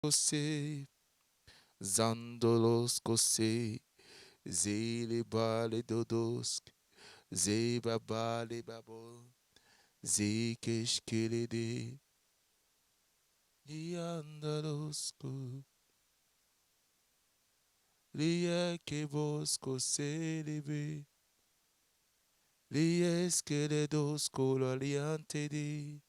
kose, zandolos kose, zele bale dodos, ze babale babo, ze keshkelede, liandalosko, lia kebos kose lebe, lieskeledos kolaliante de,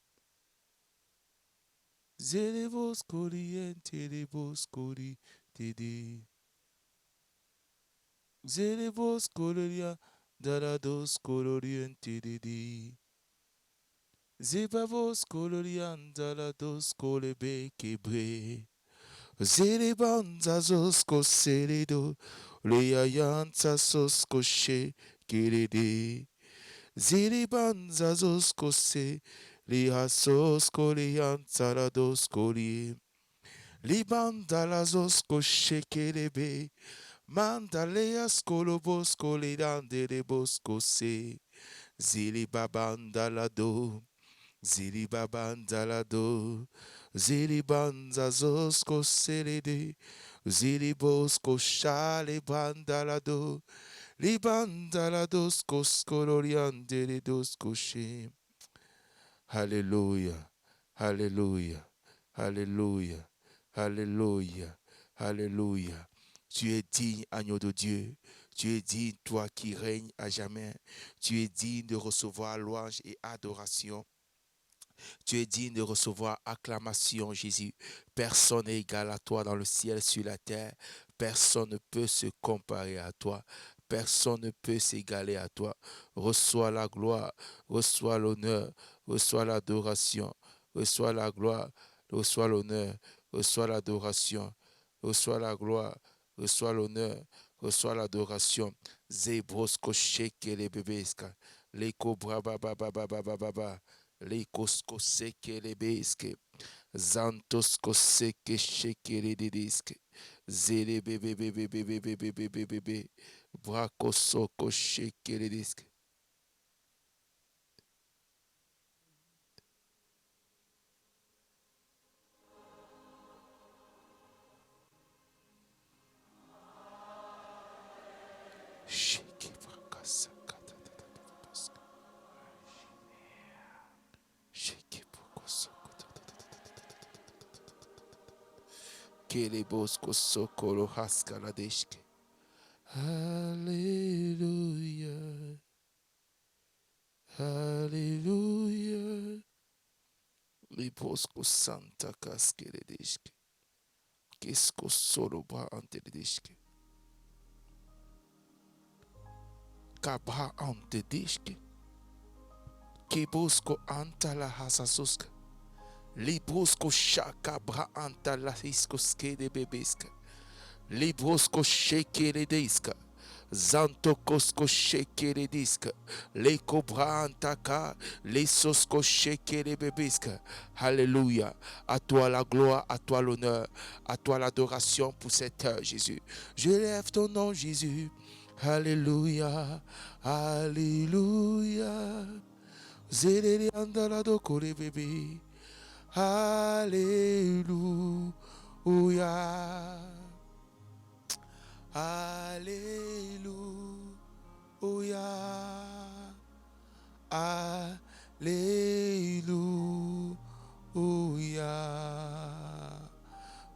zele vos koliente de vos koli tede. Zelebos coloria, darados colorientidi. Zebavos colorian, darados colebe quebre. Zelebanzazos coseledo, leayanzazos coche, querede. Zelebanzazos cose, leasos coleanzarados colie. Libandalazos coche, querebe. Mandaleas colobos colirande de boscose, zilibabandalado, zilibabandalado, zilibanzazos coselede, zilibosco chale bandalado, libandalados coscoloriande de dos coche. Alléluia, Alléluia, Alléluia, Alléluia, Alléluia. Tu es digne, agneau de Dieu. Tu es digne, toi qui règnes à jamais. Tu es digne de recevoir louange et adoration. Tu es digne de recevoir acclamation, Jésus. Personne n'est égal à toi dans le ciel, sur la terre. Personne ne peut se comparer à toi. Personne ne peut s'égaler à toi. Reçois la gloire, reçois l'honneur, reçois l'adoration, reçois la gloire, reçois l'honneur, reçois l'adoration, reçois la gloire, reçois l'honneur, reçois l'adoration. Zebrosko sheke le bebeska, le cobra baba baba baba baba. Lekosko seke lebeske, zantosko seke sheke lediske, zele bebe bebe bebe bebe bebe bebe, brakosoko sheke lediske. Sheke brakasa kata tata babaska, sheke brokosoko tata kelebosko soko lo haska la deshke. Hallelujah, hallelujah, libosko santa kaske le deshke. Kesko solo bra ante le deshke. Kabra ante deshke. Kebosko anta la hasasoska. Librosko shaka bra anta la hiskoske de bebeska. Librosko sheke de deska. Zanto kosko sheke de diska. Le cobra antaka. Le sosko sheke de bebeska. Alléluia. À toi la gloire, à toi l'honneur, à toi l'adoration pour cette heure, Jésus. Je lève ton nom, Jésus. Alléluia. Alléluia. Zélé andalado kore bébé. Alléluia. Alléluia. Alléluia.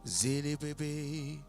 Zélé bébé.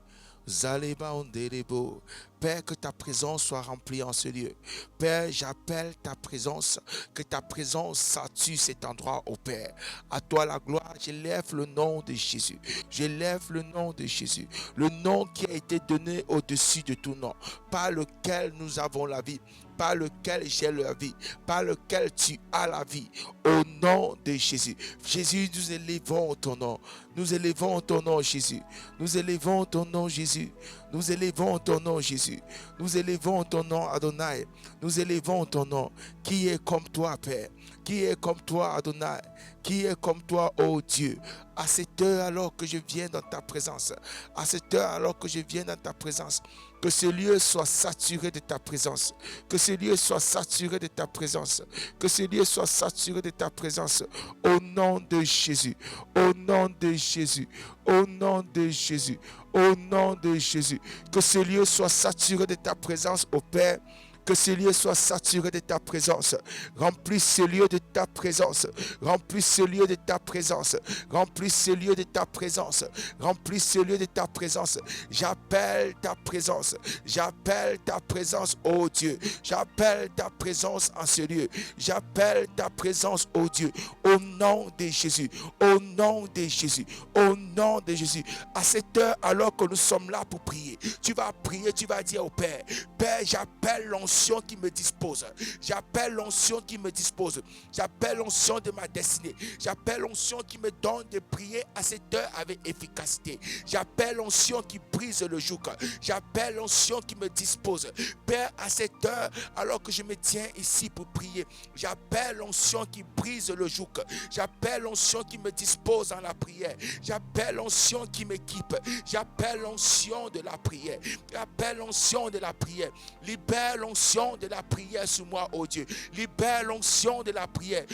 Zaleba Onderebo. Père, que ta présence soit remplie en ce lieu. Père, j'appelle ta présence, que ta présence sature cet endroit, au Père. À toi la gloire, j'élève le nom de Jésus. J'élève le nom de Jésus. Le nom qui a été donné au-dessus de tout nom, par lequel nous avons la vie, par lequel j'ai la vie, par lequel tu as la vie. Au nom de Jésus. Jésus, nous élevons ton nom. Nous élevons ton nom, Jésus. Nous élevons ton nom, Jésus. Nous élevons ton nom, Jésus. Nous élevons ton nom, Adonai. Nous élevons ton nom. Qui est comme toi, Père? Qui est comme toi, Adonai? Qui est comme toi, ô Dieu? À cette heure, alors que je viens dans ta présence, à cette heure, alors que je viens dans ta présence, que ce lieu soit saturé de ta présence, que ce lieu soit saturé de ta présence, que ce lieu soit saturé de ta présence, au nom de Jésus, au nom de Jésus, au nom de Jésus, au nom de Jésus, que ce lieu soit saturé de ta présence, ô Père. Que ce lieu soit saturé de ta présence. Remplis ce lieu de ta présence. Remplis ce lieu de ta présence. Remplis ce lieu de ta présence. Remplis ce lieu de ta présence. J'appelle ta présence. J'appelle ta présence, ô Dieu. J'appelle ta présence en ce lieu. J'appelle ta présence, ô Dieu. Au nom de Jésus. Au nom de Jésus. Au nom de Jésus. À cette heure, alors que nous sommes là pour prier, tu vas prier, tu vas dire au Père, Père, j'appelle l'onction qui me dispose. J'appelle l'onction qui me dispose. J'appelle l'onction de ma destinée. J'appelle l'onction qui me donne de prier à cette heure avec efficacité. J'appelle l'onction qui brise le joug. J'appelle l'onction qui me dispose. Père, à cette heure, alors que je me tiens ici pour prier, j'appelle l'onction qui brise le joug. J'appelle l'onction qui me dispose dans la prière. J'appelle l'onction qui m'équipe. J'appelle l'onction de la prière. J'appelle l'onction de la prière. Libère l'onction de la prière sur moi, oh Dieu. Libère l'onction de la prière.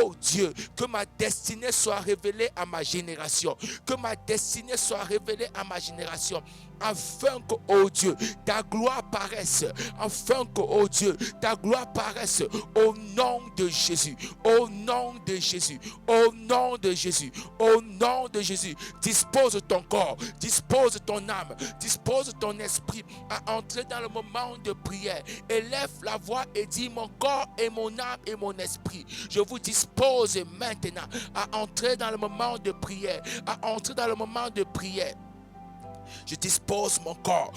Oh Dieu, que ma destinée soit révélée à ma génération. Que ma destinée soit révélée à ma génération. Afin que, oh Dieu, ta gloire paraisse. Afin que, oh Dieu, ta gloire paraisse au nom de Jésus. Au nom de Jésus. Au nom de Jésus. Au nom de Jésus. Dispose ton corps. Dispose ton âme. Dispose ton esprit à entrer dans le moment de prière. Élève la voix et dis: mon corps et mon âme et mon esprit, je vous dispose maintenant à entrer dans le moment de prière. À entrer dans le moment de prière. Je dispose mon corps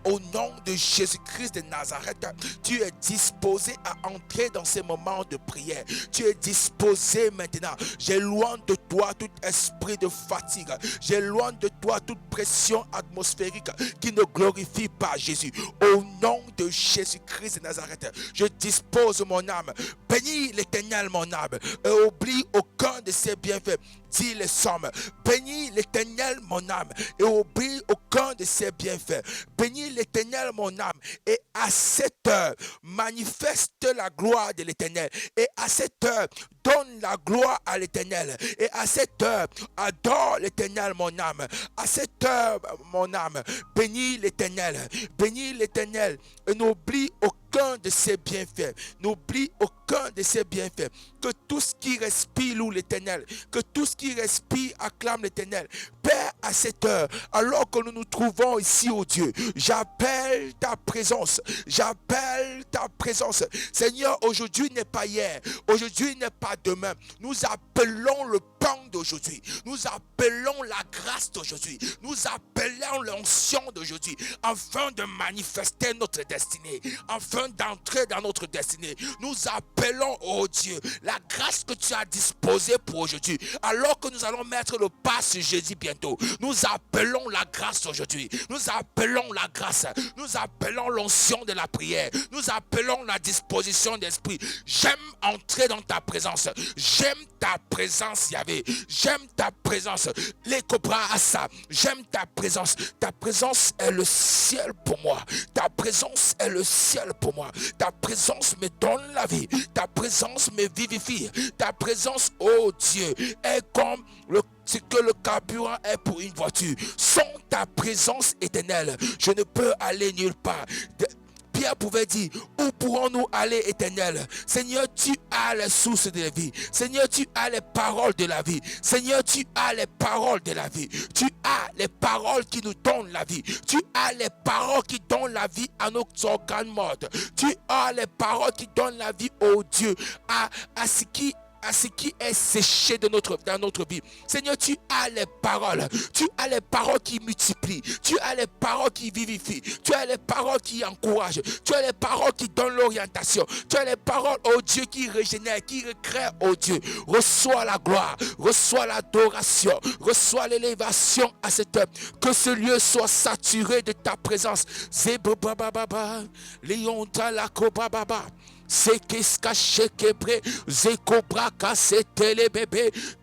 au nom de Jésus-Christ de Nazareth. Tu es disposé à entrer dans ces moments de prière. Tu es disposé maintenant. J'éloigne de toi tout esprit de fatigue. J'éloigne de toi toute pression atmosphérique qui ne glorifie pas Jésus. Au nom de Jésus-Christ de Nazareth, je dispose mon âme. Bénis l'Éternel mon âme et oublie aucun de ses bienfaits. Dit les sommes. Bénis l'Éternel mon âme et oublie aucun de ses bienfaits. Bénis l'Éternel mon âme et à cette heure manifeste la gloire de l'Éternel. Et à cette heure donne la gloire à l'Éternel. Et à cette heure adore l'Éternel mon âme. À cette heure mon âme bénis l'Éternel. Bénis l'Éternel et n'oublie aucun de ses bienfaits. N'oublie aucun de ses bienfaits. Que tout ce qui respire loue l'Éternel. Que tout ce qui respire acclame l'Éternel. Père, à cette heure, alors que nous nous trouvons ici, oh Dieu, j'appelle ta présence. J'appelle ta présence. Seigneur, aujourd'hui n'est pas hier. Aujourd'hui n'est pas demain. Nous appelons le pain d'aujourd'hui. Nous appelons la grâce d'aujourd'hui. Nous appelons l'onction d'aujourd'hui afin de manifester notre destinée. Afin d'entrer dans notre destinée. Nous appelons, oh Dieu, la grâce que tu as disposée pour aujourd'hui. Alors que nous allons mettre le pas ce jeudi bientôt. Nous appelons la grâce aujourd'hui. Nous appelons la grâce. Nous appelons l'onction de la prière. Nous appelons la disposition d'esprit. J'aime entrer dans ta présence. J'aime ta présence, Yahvé. J'aime ta présence. Les cobras à ça. J'aime ta présence. Ta présence est le ciel pour moi. Ta présence est le ciel pour moi. Ta présence me donne la vie. Ta présence me vivifie. Ta présence, oh Dieu, est comme ce que le carburant est pour une voiture. Sans ta présence éternelle, je ne peux aller nulle part. Pierre pouvait dire: où pourrons-nous aller, Éternel? Seigneur, tu as les sources de la vie. Seigneur, tu as les paroles de la vie. Seigneur, tu as les paroles de la vie. Tu as les paroles qui nous donnent la vie. Tu as les paroles qui donnent la vie à nos organes morts. Tu as les paroles qui donnent la vie, oh Dieu, à ce qui est séché dans notre vie. Seigneur, tu as les paroles. Tu as les paroles qui multiplient. Tu as les paroles qui vivifient. Tu as les paroles qui encouragent. Tu as les paroles qui donnent l'orientation. Tu as les paroles, oh Dieu, qui régénèrent, qui recréent, oh Dieu. Reçois la gloire. Reçois l'adoration. Reçois l'élévation à cette heure. Que ce lieu soit saturé de ta présence. Zebababa, Léon Talako Baba.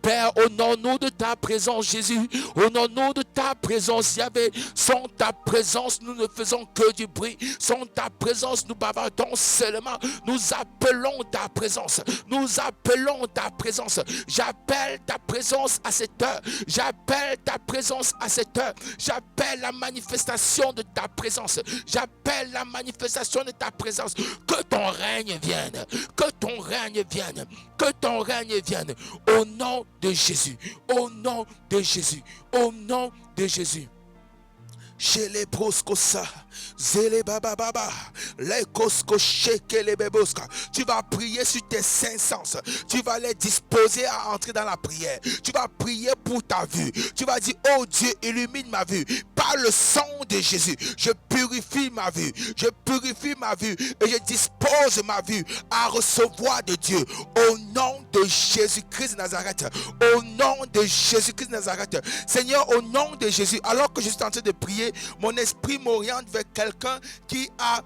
Père, honore-nous de ta présence, Jésus. Honore-nous de ta présence, Yahvé. Sans ta présence, nous ne faisons que du bruit. Sans ta présence, nous bavardons seulement. Nous appelons ta présence. Nous appelons ta présence. J'appelle ta présence à cette heure. J'appelle ta présence à cette heure. J'appelle la manifestation de ta présence. J'appelle la manifestation de ta présence. Que ton règne vienne. Que ton règne vienne. Que ton règne vienne. Au nom de Jésus. Au nom de Jésus. Au nom de Jésus. Chez les proscosa, zélé baba baba, les cosco sheke les beboska. Tu vas prier sur tes cinq sens. Tu vas les disposer à entrer dans la prière. Tu vas prier pour ta vue. Tu vas dire, oh Dieu, illumine ma vue. Par le sang de Jésus, je purifie ma vue. Je purifie ma vue et je dispose ma vue à recevoir de Dieu. Au nom de Jésus-Christ de Nazareth. Au nom de Jésus-Christ de Nazareth. Seigneur, au nom de Jésus, alors que je suis en train de prier, mon esprit m'oriente vers quelqu'un qui a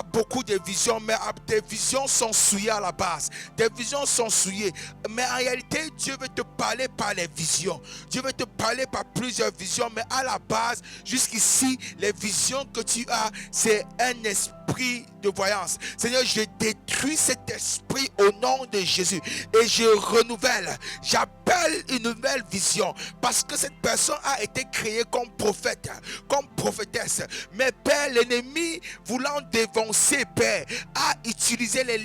beaucoup de visions, mais des visions sont souillées à la base. Des visions sont souillées. Mais en réalité, Dieu veut te parler par les visions. Dieu veut te parler par plusieurs visions, mais à la base, jusqu'ici, les visions que tu as, c'est un esprit de voyance. Seigneur, je détruis cet esprit au nom de Jésus et je renouvelle. J'appelle une nouvelle vision parce que cette personne a été créée comme prophète, comme prophétesse. Mais Père, l'ennemi voulant dévancer, Père, a utilisé les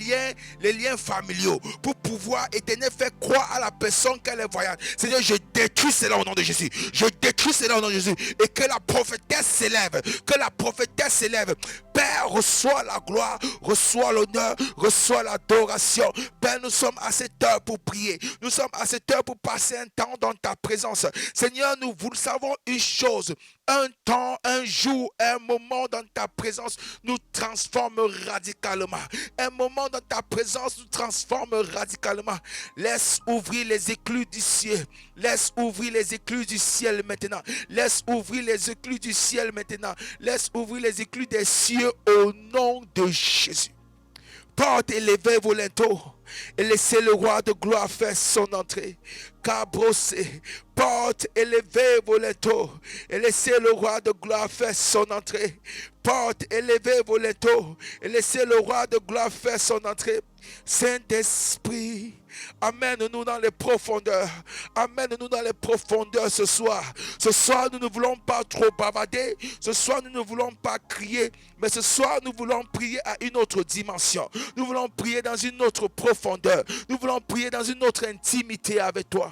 liens familiaux pour pouvoir, Éternel, faire croire à la personne qu'elle est voyante. Seigneur, je détruis cela au nom de Jésus. Je détruis cela au nom de Jésus. Et que la prophétesse s'élève. Que la prophétesse s'élève. Père, reçois la gloire, reçois l'honneur, reçois l'adoration. Père, nous sommes à cette heure pour prier. Nous sommes à cette heure pour passer un temps dans ta présence. Seigneur, nous savons une chose. Un temps, un jour, un moment dans ta présence nous transforme radicalement. Un moment dans ta présence nous transforme radicalement. Laisse ouvrir les écluses du ciel. Laisse ouvrir les écluses du ciel maintenant. Laisse ouvrir les écluses du ciel maintenant. Laisse ouvrir les écluses des cieux au nom de Jésus. Porte élevée volonto et laissez le roi de gloire faire son entrée. Cabrossé, porte élevée volonto et laissez le roi de gloire faire son entrée. Porte élevée volonto et laissez le roi de gloire faire son entrée. Saint-Esprit, amène-nous dans les profondeurs. Amène-nous dans les profondeurs ce soir. Ce soir, nous ne voulons pas trop bavarder. Ce soir, nous ne voulons pas crier. Mais ce soir, nous voulons prier à une autre dimension. Nous voulons prier dans une autre profondeur. Nous voulons prier dans une autre intimité avec toi.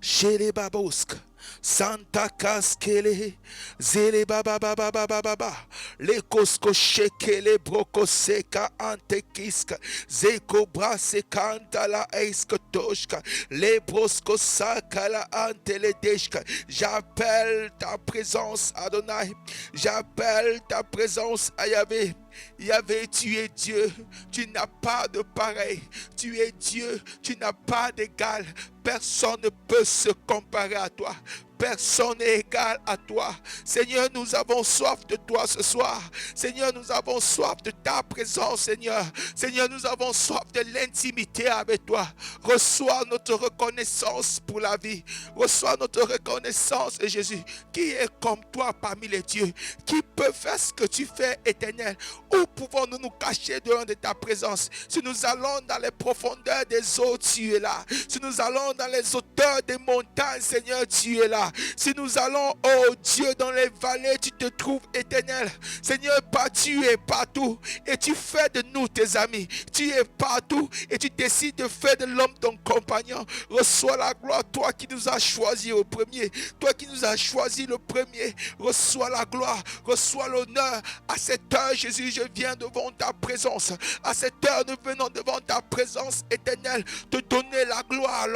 Chez les babosques. Santa Kaskele, Zele Baba Baba Baba Baba, Le Kosko Shekele Broko Seka Antekiska, Zeko Brase Kantala Eiska Toshka, Le Brosko Sakala Anteledeshka. J'appelle ta présence, Adonai. J'appelle ta présence, Yahvé. Yahvé, tu es Dieu, tu n'as pas de pareil. Tu es Dieu, tu n'as pas d'égal. Personne ne peut se comparer à toi. Personne n'est égal à toi. Seigneur, nous avons soif de toi ce soir. Seigneur, nous avons soif de ta présence, Seigneur. Seigneur, nous avons soif de l'intimité avec toi. Reçois notre reconnaissance pour la vie. Reçois notre reconnaissance, Jésus. Qui est comme toi parmi les dieux? Qui peut faire ce que tu fais, Éternel? Où pouvons-nous nous cacher devant de ta présence? Si nous allons dans les profondeurs des eaux, tu es là. Si nous allons dans les hauteurs des montagnes, Seigneur, tu es là. Si nous allons, oh Dieu, dans les vallées, tu te trouves, Éternel. Seigneur, tu es partout et tu fais de nous tes amis. Tu es partout et tu décides de faire de l'homme ton compagnon. Reçois la gloire, toi qui nous as choisis au premier. Toi qui nous as choisis le premier. Reçois la gloire, reçois l'honneur. À cette heure, Jésus, je viens devant ta présence. À cette heure, nous venons devant ta présence, Éternel, te donner la gloire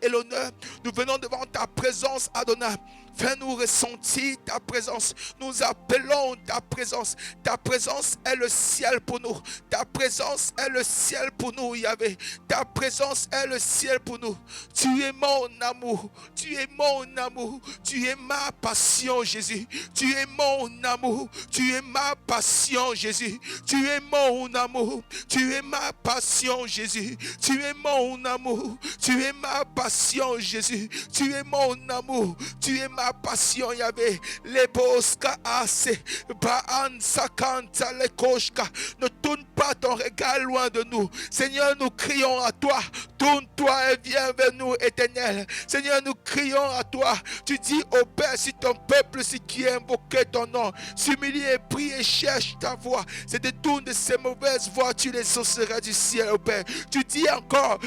et l'honneur. Nous venons devant ta présence, Adonai. Fais-nous ressentir ta présence. Nous appelons ta présence. Ta présence est le ciel pour nous. Ta présence est le ciel pour nous, Yahvé. Ta présence est le ciel pour nous. Tu es mon amour. Tu es mon amour. Tu es ma passion, Jésus. Tu es mon amour. Tu es ma passion, Jésus. Tu es mon amour. Tu es ma passion, Jésus. Tu es mon amour. Tu es ma passion, Jésus. Tu es mon amour. Tu es ma passion, Yahvé. Les bosca assez. Baan sakanta le koshka. Ne tourne pas ton regard loin de nous. Seigneur, nous crions à toi. Tourne-toi et viens vers nous, Éternel. Seigneur, nous crions à toi. Tu dis au Père, si ton peuple, si qui a invoqué ton nom, s'humilie et prie et cherche ta voix, se détourne de ces mauvaises voies, tu les sauceras du ciel, au Père. Tu dis encore,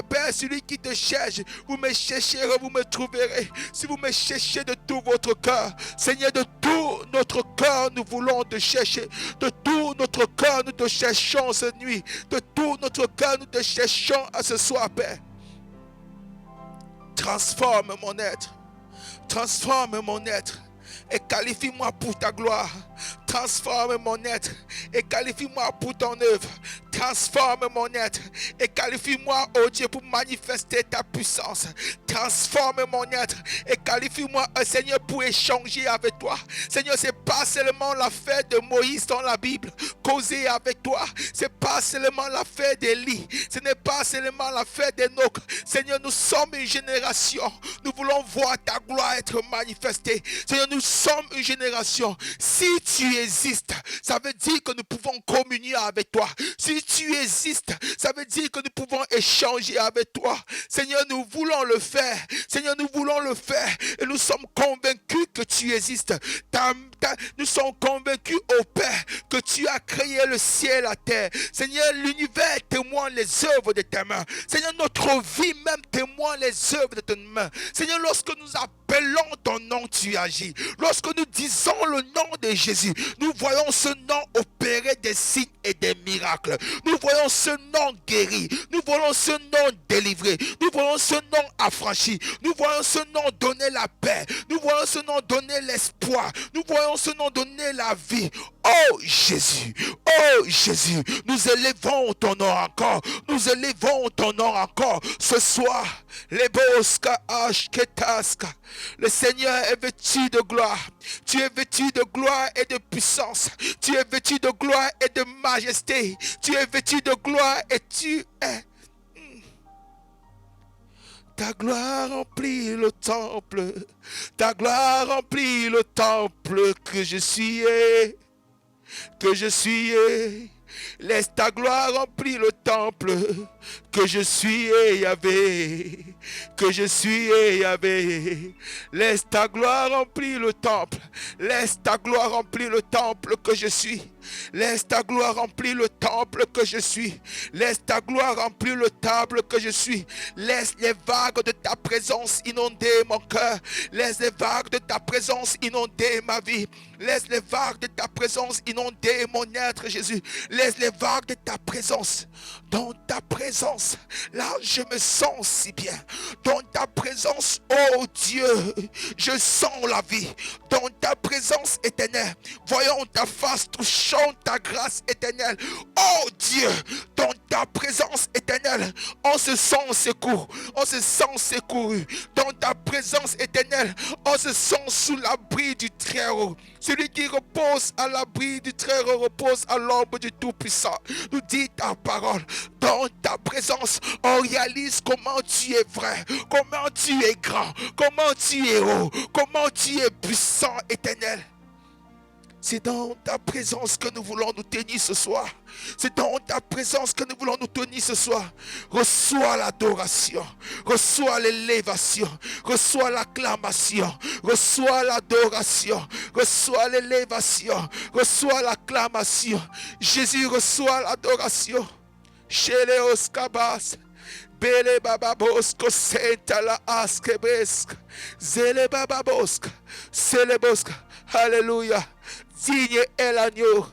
Père, celui qui te cherche, vous me chercherez, vous me trouverez. Si vous me cherchez de tout votre cœur, Seigneur, de tout notre cœur, nous voulons te chercher. De tout notre cœur, nous te cherchons cette nuit. De tout notre cœur, nous te cherchons à ce soir, Père. Transforme mon être. Transforme mon être. Et qualifie-moi pour ta gloire. Transforme mon être et qualifie-moi pour ton œuvre. Transforme mon être et qualifie-moi, oh Dieu, pour manifester ta puissance. Transforme mon être et qualifie-moi, Seigneur, pour échanger avec toi. Seigneur, c'est pas seulement l'affaire de Moïse dans la Bible, causer avec toi. C'est pas seulement l'affaire d'Élie. Ce n'est pas seulement l'affaire d'Enoch. Seigneur, nous sommes une génération. Nous voulons voir ta gloire être manifestée. Seigneur, nous sommes une génération. Si tu existes, ça veut dire que nous pouvons communier avec toi. Si tu existes, ça veut dire que nous pouvons échanger avec toi. Seigneur, nous voulons le faire. Seigneur, nous voulons le faire. Et nous sommes convaincus que tu existes. Nous sommes convaincus, ô Père, que tu as créé le ciel et la terre. Seigneur, l'univers témoigne les œuvres de tes mains. Seigneur, notre vie même témoigne les œuvres de tes mains. Seigneur, lorsque nous appelons ton nom, tu agis. Lorsque nous disons le nom de Jésus, nous voyons ce nom opérer des signes et des miracles. Nous voyons ce nom guéri. Nous voyons ce nom délivré. Nous voyons ce nom affranchi. Nous voyons ce nom donner la paix. Nous voyons ce nom donner l'espoir. Nous voyons ce nom donner la vie. Oh Jésus, nous élevons ton nom encore. Nous élevons ton nom encore. Ce soir, les boska ashketaska. Le Seigneur est vêtu de gloire. Tu es vêtu de gloire et de puissance. Tu es vêtu de gloire et de majesté. Tu es vêtu de gloire et tu es. Ta gloire remplit le temple. Ta gloire remplit le temple que je suis. Que je suis. Laisse ta gloire remplir le temple. Que je suis Yahvé. Que je suis Yahvé. Laisse ta gloire remplir le temple. Laisse ta gloire remplir le temple que je suis. Laisse ta gloire remplir le temple que je suis. Laisse ta gloire remplir le temple que je suis. Laisse les vagues de ta présence inonder mon cœur. Laisse les vagues de ta présence inonder ma vie. Laisse les vagues de ta présence inonder mon être, Jésus. Laisse les vagues de ta présence. Dans ta présence, là je me sens si bien. Dans ta présence, oh Dieu, je sens la vie. Dans ta présence éternelle, voyons ta face, touchons ta grâce éternelle. Oh Dieu, dans ta présence éternelle, on se sent secouru. On se sent secouru. Dans ta présence éternelle, on se sent sous l'abri du Très-Haut. Celui qui repose à l'abri du Très-Haut repose à l'ombre du Tout-Puissant. Nous dit ta parole. Dans ta présence, on réalise comment tu es vrai, comment tu es grand, comment tu es haut, comment tu es puissant, éternel. C'est dans ta présence que nous voulons nous tenir ce soir. C'est dans ta présence que nous voulons nous tenir ce soir. Reçois l'adoration. Reçois l'élévation. Reçois l'acclamation. Reçois l'adoration. Reçois l'élévation. Reçois l'acclamation. Jésus, reçoit l'adoration. Chez les Oscabas. Bele bababosko senta la askebesk. Zele bababosk. Selebosk. Alléluia. Digne est l'agneau.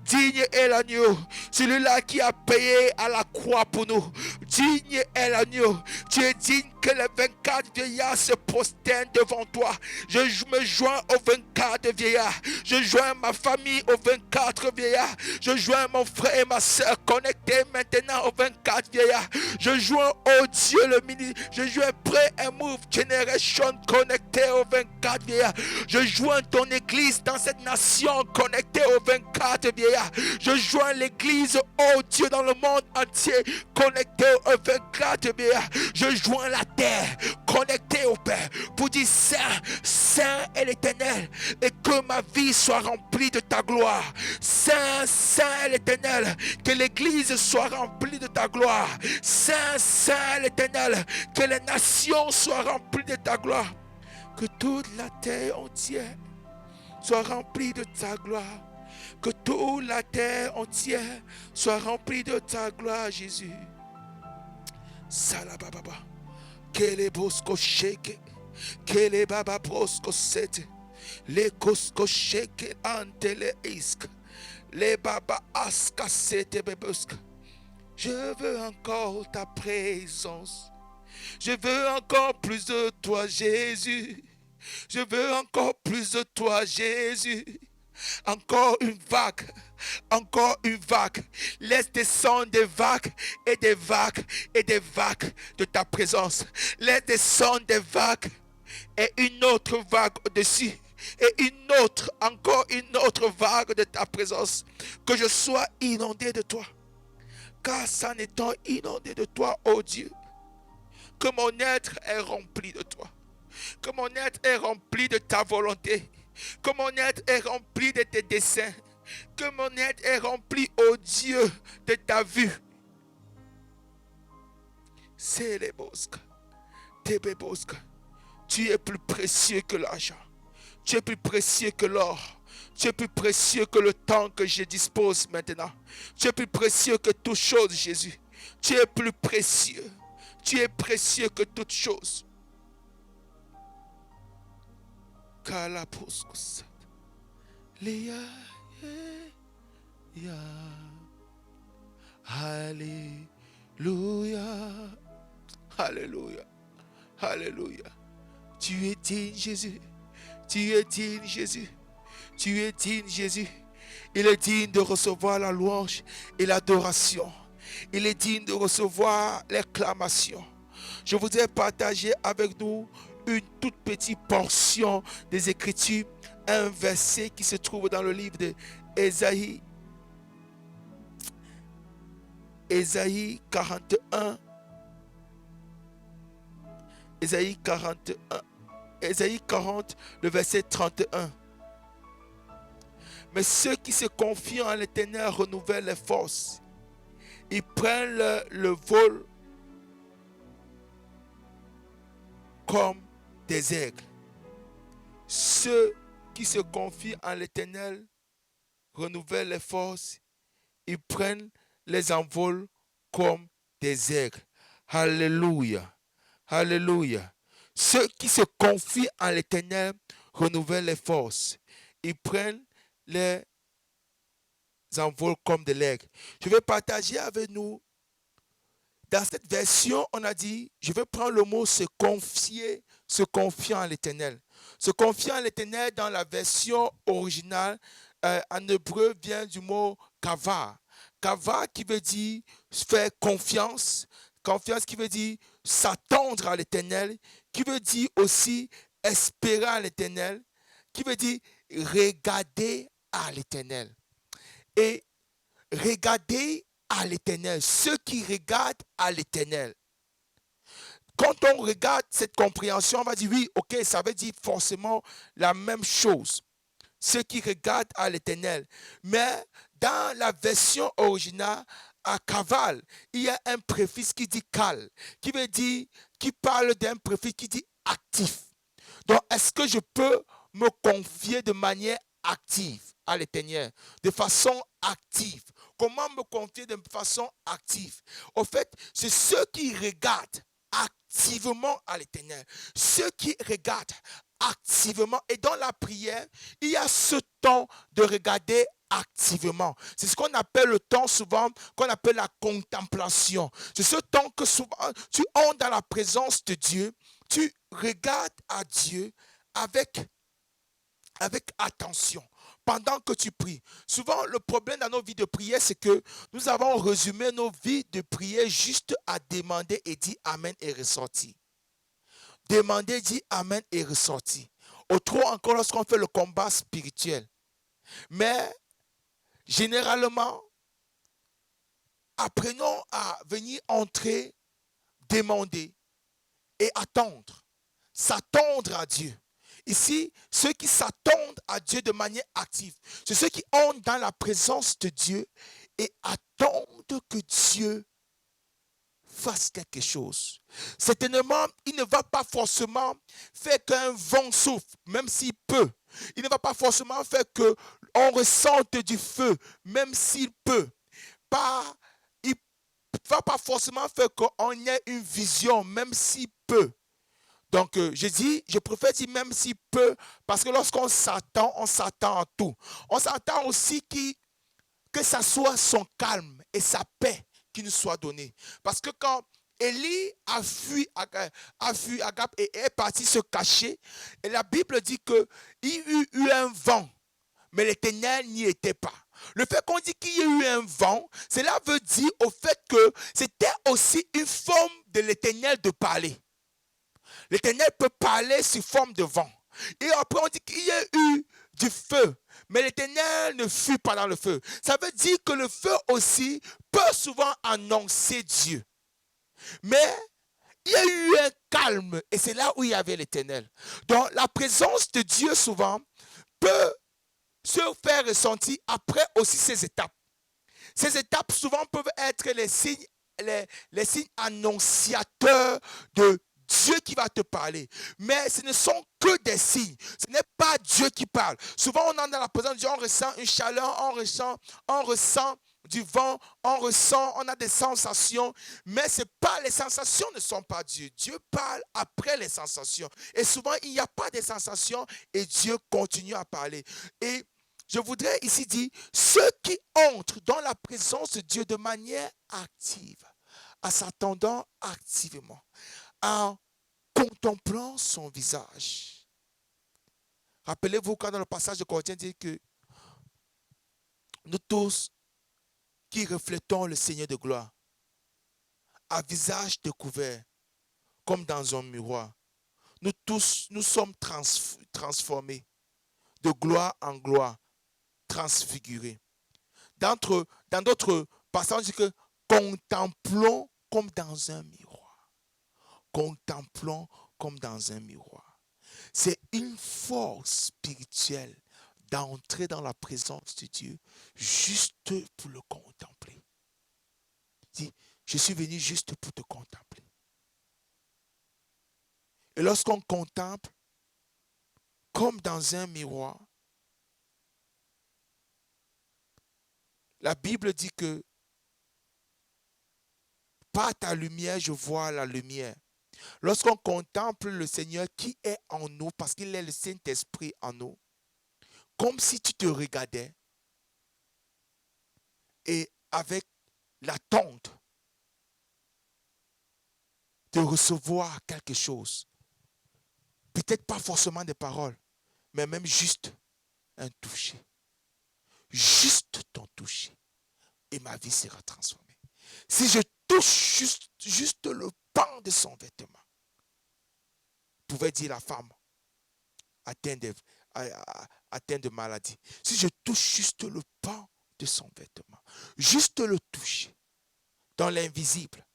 Digne est l'agneau, celui-là qui a payé à la croix pour nous. Digne est l'agneau. Tu es digne que les 24 vieillards se prosternent devant toi. Je me joins aux 24 vieillards. Je joins ma famille aux 24 vieillards. Je joins mon frère et ma soeur connectés maintenant aux 24 vieillards. Je joins au Dieu le ministre. Je joins Pray and Move Generation connecté aux 24 vieillards. Je joins ton église dans cette nation connectée aux 24 vieillards. Je joins l'église, oh Dieu, dans le monde entier connecté aux 24 vieillards. Je joins la terre connectée au Père pour dire Saint, Saint est l'Éternel, et que ma vie soit remplie de ta gloire. Saint, Saint est l'Éternel, que l'église soit remplie de ta gloire. Saint, Saint est l'Éternel, que les nations soient remplies de ta gloire. Que toute la terre entière soit remplie de ta gloire. Que toute la terre entière soit remplie de ta gloire, Jésus. Salababa. Kele bosco shake. Kele baba brosco sete. Le cosco shake ante le isk. Le baba aska sete bebuska. Je veux encore ta présence. Je veux encore plus de toi, Jésus. Je veux encore plus de toi, Jésus. Encore une vague, encore une vague. Laisse descendre des vagues et des vagues et des vagues de ta présence. Laisse descendre des vagues et une autre vague au-dessus. Et une autre, encore une autre vague de ta présence. Que je sois inondé de toi. Car en étant inondé de toi, ô Dieu, que mon être est rempli de toi. Que mon être est rempli de ta volonté. Que mon être est rempli de tes desseins. Que mon être est rempli, ô Dieu, de ta vue. C'est les bosques. Tu es plus précieux que l'argent. Tu es plus précieux que l'or. Tu es plus précieux que le temps que je dispose maintenant. Tu es plus précieux que toute chose, Jésus. Tu es plus précieux. Tu es précieux que toute chose. Kalapuskus. Lia. Alléluia. Alléluia. Alléluia. Tu es digne, Jésus. Tu es digne, Jésus. Tu es digne, Jésus. Il est digne de recevoir la louange et l'adoration. Il est digne de recevoir l'acclamation. Je voudrais partager avec nous une toute petite portion des Écritures, un verset qui se trouve dans le livre d'Ésaïe. Ésaïe 41. Ésaïe 41. Ésaïe 40, le verset 31. Mais ceux qui se confient en l'Éternel renouvellent les forces. Ils prennent le vol comme des aigles. Ceux qui se confient en l'Éternel renouvellent les forces. Ils prennent les envols comme des aigles. Alléluia. Alléluia. Ceux qui se confient en l'Éternel renouvellent les forces. Ils prennent les envols comme de l'aigle. Je vais partager avec nous. Dans cette version, on a dit, je vais prendre le mot se confier, se confier en l'Éternel. Se confier en l'Éternel dans la version originale, en hébreu, vient du mot kava. Kava qui veut dire faire confiance. Confiance qui veut dire s'attendre à l'Éternel. Qui veut dire aussi espérer à l'Éternel. Qui veut dire regarder à l'Éternel. Et regarder à l'Éternel, ceux qui regardent à l'Éternel. Quand on regarde cette compréhension, on va dire oui, ok, ça veut dire forcément la même chose. Ceux qui regardent à l'Éternel. Mais dans la version originale, à cavale, il y a un préfixe qui dit cal, qui veut dire, qui parle d'un préfixe qui dit actif. Donc, est-ce que je peux me confier de manière active à l'Éternel, de façon active? Comment me confier de façon active? Au fait, c'est ceux qui regardent activement à l'Éternel. Ceux qui regardent activement. Et dans la prière, il y a ce temps de regarder activement. C'est ce qu'on appelle le temps souvent, qu'on appelle la contemplation. C'est ce temps que souvent tu entres dans la présence de Dieu, tu regardes à Dieu avec attention pendant que tu pries. Souvent, le problème dans nos vies de prière, c'est que nous avons résumé nos vies de prière juste à demander et dire Amen et ressortir. Demander, dire Amen et ressortir. Autrement encore lorsqu'on fait le combat spirituel. Mais généralement, apprenons à venir entrer, demander et attendre. S'attendre à Dieu. Ici, ceux qui s'attendent à Dieu de manière active, c'est ceux qui entrent dans la présence de Dieu et attendent que Dieu fasse quelque chose. Certainement, il ne va pas forcément faire qu'un vent souffle, même s'il peut. Il ne va pas forcément faire qu'on ressente du feu, même s'il peut. Il ne va pas forcément faire qu'on ait une vision, même s'il peut. Donc, je préfère dire même s'il peut, parce que lorsqu'on s'attend, on s'attend à tout. On s'attend aussi que ça soit son calme et sa paix qui nous soit donnée. Parce que quand Élie a fui Agab et est parti se cacher, et la Bible dit qu'il y a eu un vent, mais l'Éternel n'y était pas. Le fait qu'on dit qu'il y a eu un vent, cela veut dire au fait que c'était aussi une forme de l'Éternel de parler. L'Éternel peut parler sous forme de vent. Et après, on dit qu'il y a eu du feu. Mais l'Éternel ne fut pas dans le feu. Ça veut dire que le feu aussi peut souvent annoncer Dieu. Mais il y a eu un calme. Et c'est là où il y avait l'Éternel. Donc, la présence de Dieu souvent peut se faire ressentir après aussi ces étapes. Ces étapes souvent peuvent être les signes annonciateurs de Dieu qui va te parler. Mais ce ne sont que des signes. Ce n'est pas Dieu qui parle. Souvent, on est dans la présence de Dieu, on ressent une chaleur, on ressent du vent, on a des sensations. Mais les sensations ne sont pas Dieu. Dieu parle après les sensations. Et souvent, il n'y a pas de sensations et Dieu continue à parler. Et je voudrais ici dire, ceux qui entrent dans la présence de Dieu de manière active, en s'attendant activement, en contemplant son visage. Rappelez-vous quand dans le passage de Corinthiens dit que nous tous qui reflétons le Seigneur de gloire, à visage découvert, comme dans un miroir, nous tous, nous sommes transformés de gloire en gloire, transfigurés. Dans d'autres passages, on dit que contemplons comme dans un miroir. Contemplons comme dans un miroir. C'est une force spirituelle d'entrer dans la présence de Dieu juste pour le contempler. Dis, je suis venu juste pour te contempler. Et lorsqu'on contemple comme dans un miroir, la Bible dit que par ta lumière, je vois la lumière. Lorsqu'on contemple le Seigneur qui est en nous, parce qu'il est le Saint-Esprit en nous, comme si tu te regardais et avec l'attente de recevoir quelque chose. Peut-être pas forcément des paroles, mais même juste un toucher. Juste ton toucher. Et ma vie sera transformée. Si je touche juste le pan de son vêtement, pouvait dire la femme atteinte de maladie. Si je touche juste le pan de son vêtement, juste le toucher, dans l'invisible,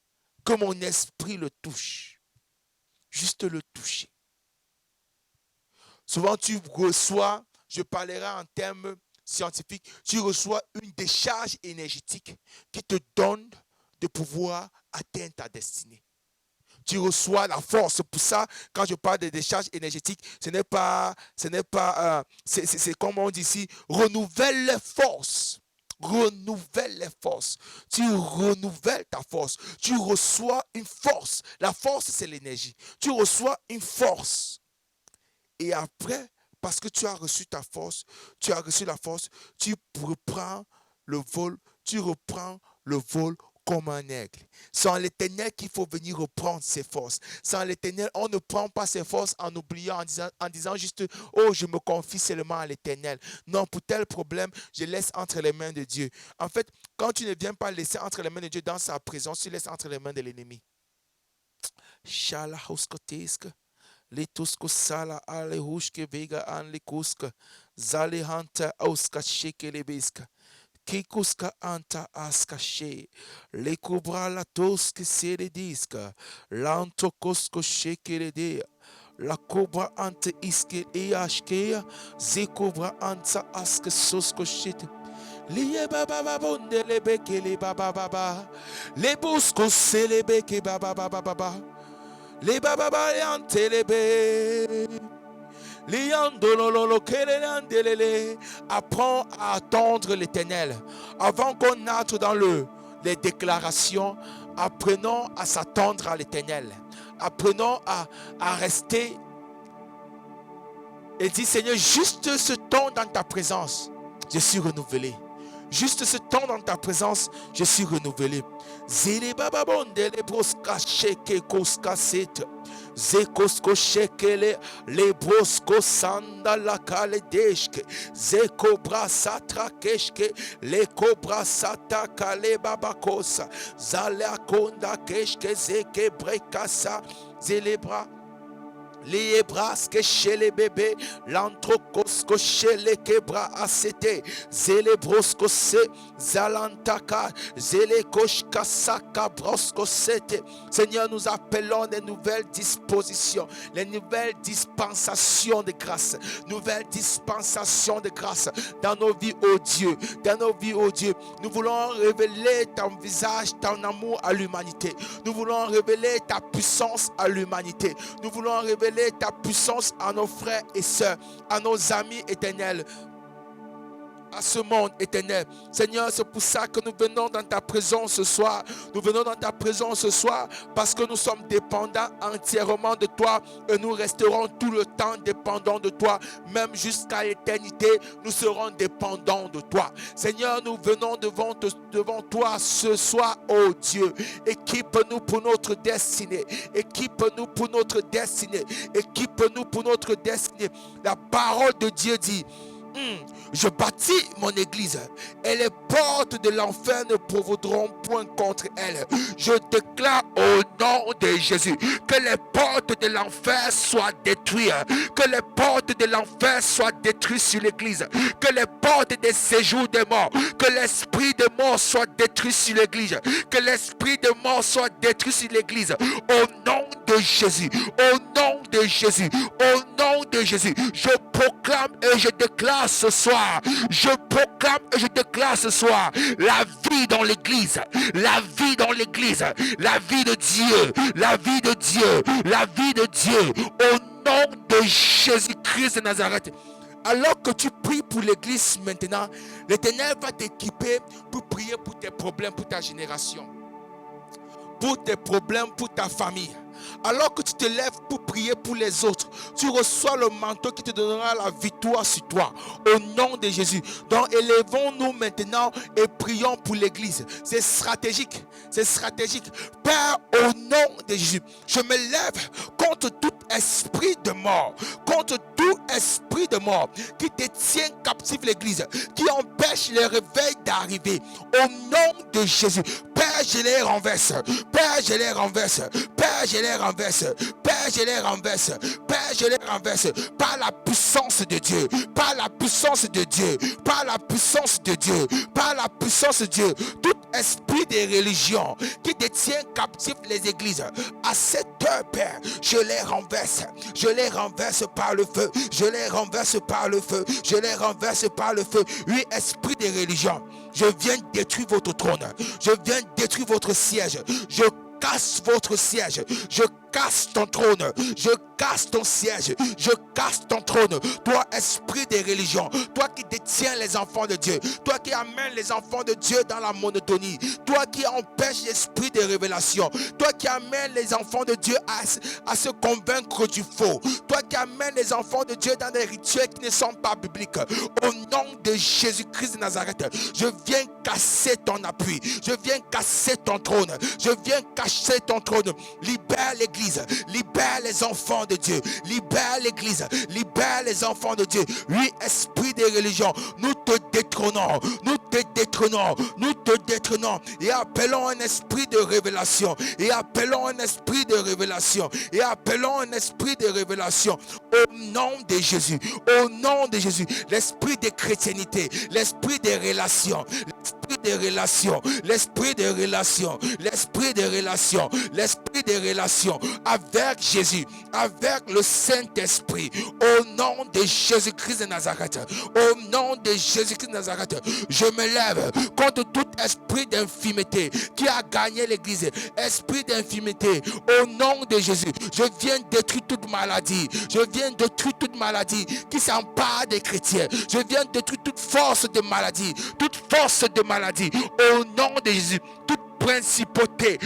que mon esprit le touche, juste le toucher. Souvent tu reçois, je parlerai en termes scientifiques, tu reçois une décharge énergétique qui te donne de pouvoir atteindre ta destinée. Tu reçois la force. C'est pour ça, quand je parle de décharge énergétique, c'est comme on dit ici, renouvelle les forces. Renouvelle les forces. Tu renouvelles ta force. Tu reçois une force. La force, c'est l'énergie. Tu reçois une force. Et après, parce que tu as reçu ta force, tu as reçu la force, tu reprends le vol, tu reprends le vol comme un aigle. C'est en l'Éternel qu'il faut venir reprendre ses forces. C'est en l'Éternel, on ne prend pas ses forces en oubliant, en disant juste, oh, je me confie seulement à l'Éternel. Non, pour tel problème, je laisse entre les mains de Dieu. En fait, quand tu ne viens pas laisser entre les mains de Dieu dans sa présence, tu laisses entre les mains de l'ennemi. Shala hauskoteska, litusko sala ale hushke vega an likuska, zale hanta auska sheke lebeska. Kikuska anta askashe, le kubra la toske sere diska, lanto kosko shekere dea, la cobra ante iske e ashkea, ze cobra anta aske sosko shit. Liye baba babonde le beke le baba baba, le busko se le beke baba baba baba, le baba baba ante le be. Apprends à attendre l'Éternel. Avant qu'on entre dans les déclarations, apprenons à s'attendre à l'Éternel. Apprenons à rester et dire, Seigneur, juste ce temps dans ta présence, je suis renouvelé. Juste ce temps dans ta présence, je suis renouvelé. Zele bababonde le broska sheke koska set. Zekosko shekele le brosko sanda la kale deshke. Zekobra satra keshke le kobra sata kale babakosa. Zala konda keshke zeke brekasa zelebra. Les bras que chez les bébés, l'antrocosco chez les quebras acété, zélébrosco se, zalantaka, zélékoshka saka brosco sete. Seigneur, nous appelons des nouvelles dispositions, les nouvelles dispensations de grâce, nouvelles dispensations de grâce dans nos vies, oh Dieu, dans nos vies, oh Dieu. Nous voulons révéler ton visage, ton amour à l'humanité. Nous voulons révéler ta puissance à l'humanité. Nous voulons révéler ta puissance à nos frères et sœurs, à nos amis éternels, à ce monde éternel. Seigneur, c'est pour ça que nous venons dans ta présence ce soir. Nous venons dans ta présence ce soir parce que nous sommes dépendants entièrement de toi et nous resterons tout le temps dépendants de toi. Même jusqu'à l'éternité, nous serons dépendants de toi. Seigneur, nous venons devant toi ce soir, oh Dieu. Équipe-nous pour notre destinée. Équipe-nous pour notre destinée. Équipe-nous pour notre destinée. La parole de Dieu dit, je bâtis mon église et les portes de l'enfer ne prévaudront point contre elle. Je déclare au nom de Jésus que les portes de l'enfer soient détruites, que les portes de l'enfer soient détruites sur l'église, que les portes des séjours des morts, que l'esprit de mort soit détruit sur l'église, que l'esprit de mort soit détruit sur l'église au nom de Jésus, au nom de Jésus, au nom de Jésus. Je proclame et je déclare ce soir, je proclame et je déclare ce soir la vie dans l'église, la vie dans l'église, la vie de Dieu, la vie de Dieu, la vie de Dieu, au nom de Jésus-Christ de Nazareth. Alors que tu pries pour l'église maintenant, l'Éternel va t'équiper pour prier pour tes problèmes, pour ta génération, pour tes problèmes, pour ta famille. Alors que tu te lèves pour prier pour les autres, tu reçois le manteau qui te donnera la victoire sur toi. Au nom de Jésus. Donc élevons-nous maintenant et prions pour l'église. C'est stratégique. C'est stratégique. Père, au nom de Jésus, je me lève contre tout esprit de mort. Contre tout esprit de mort qui détient captif l'église, qui empêche les réveils d'arriver. Au nom de Jésus. Père, je les renverse. Père, je les renverse. Père, je les renverse. Père, je les renverse. Père, je les renverse. Par la puissance de Dieu. Par la puissance de Dieu. Par la puissance de Dieu. Par la puissance de Dieu. Tout esprit des religions qui détient captif les églises, à cette heure, Père, je les renverse. Je les renverse par le feu. Je les renverse par le feu. Je les renverse par le feu. Oui, esprit des religions, je viens détruire votre trône. Je viens détruire votre siège. Je casse votre siège. Je casse ton trône, je casse ton siège, je casse ton trône. Toi, esprit des religions, toi qui détiens les enfants de Dieu, toi qui amènes les enfants de Dieu dans la monotonie, toi qui empêches l'esprit de révélation, toi qui amènes les enfants de Dieu à se convaincre du faux, toi qui amènes les enfants de Dieu dans des rituels qui ne sont pas bibliques. Au nom de Jésus-Christ de Nazareth, je viens casser ton appui, je viens casser ton trône, je viens casser ton trône. Libère l'église, libère les enfants de Dieu, libère l'église, libère les enfants de Dieu. Oui, esprit des religions, nous te détrônons, nous te détrônons, nous te détrônons et appelons un esprit de révélation, et appelons un esprit de révélation, et appelons un esprit de révélation au nom de Jésus, au nom de Jésus. L'esprit de chrétienté, l'esprit des relations, l'esprit des relations, l'esprit des relations, l'esprit des relations, l'esprit des relations avec Jésus, avec le Saint-Esprit, au nom de Jésus-Christ de Nazareth, au nom de Jésus-Christ de Nazareth, je me lève contre tout esprit d'infimité qui a gagné l'église, esprit d'infimité, au nom de Jésus, je viens détruire toute maladie, je viens détruire toute maladie qui s'empare des chrétiens, je viens détruire toute force de maladie, toute force de maladie, au nom de Jésus, toute principauté,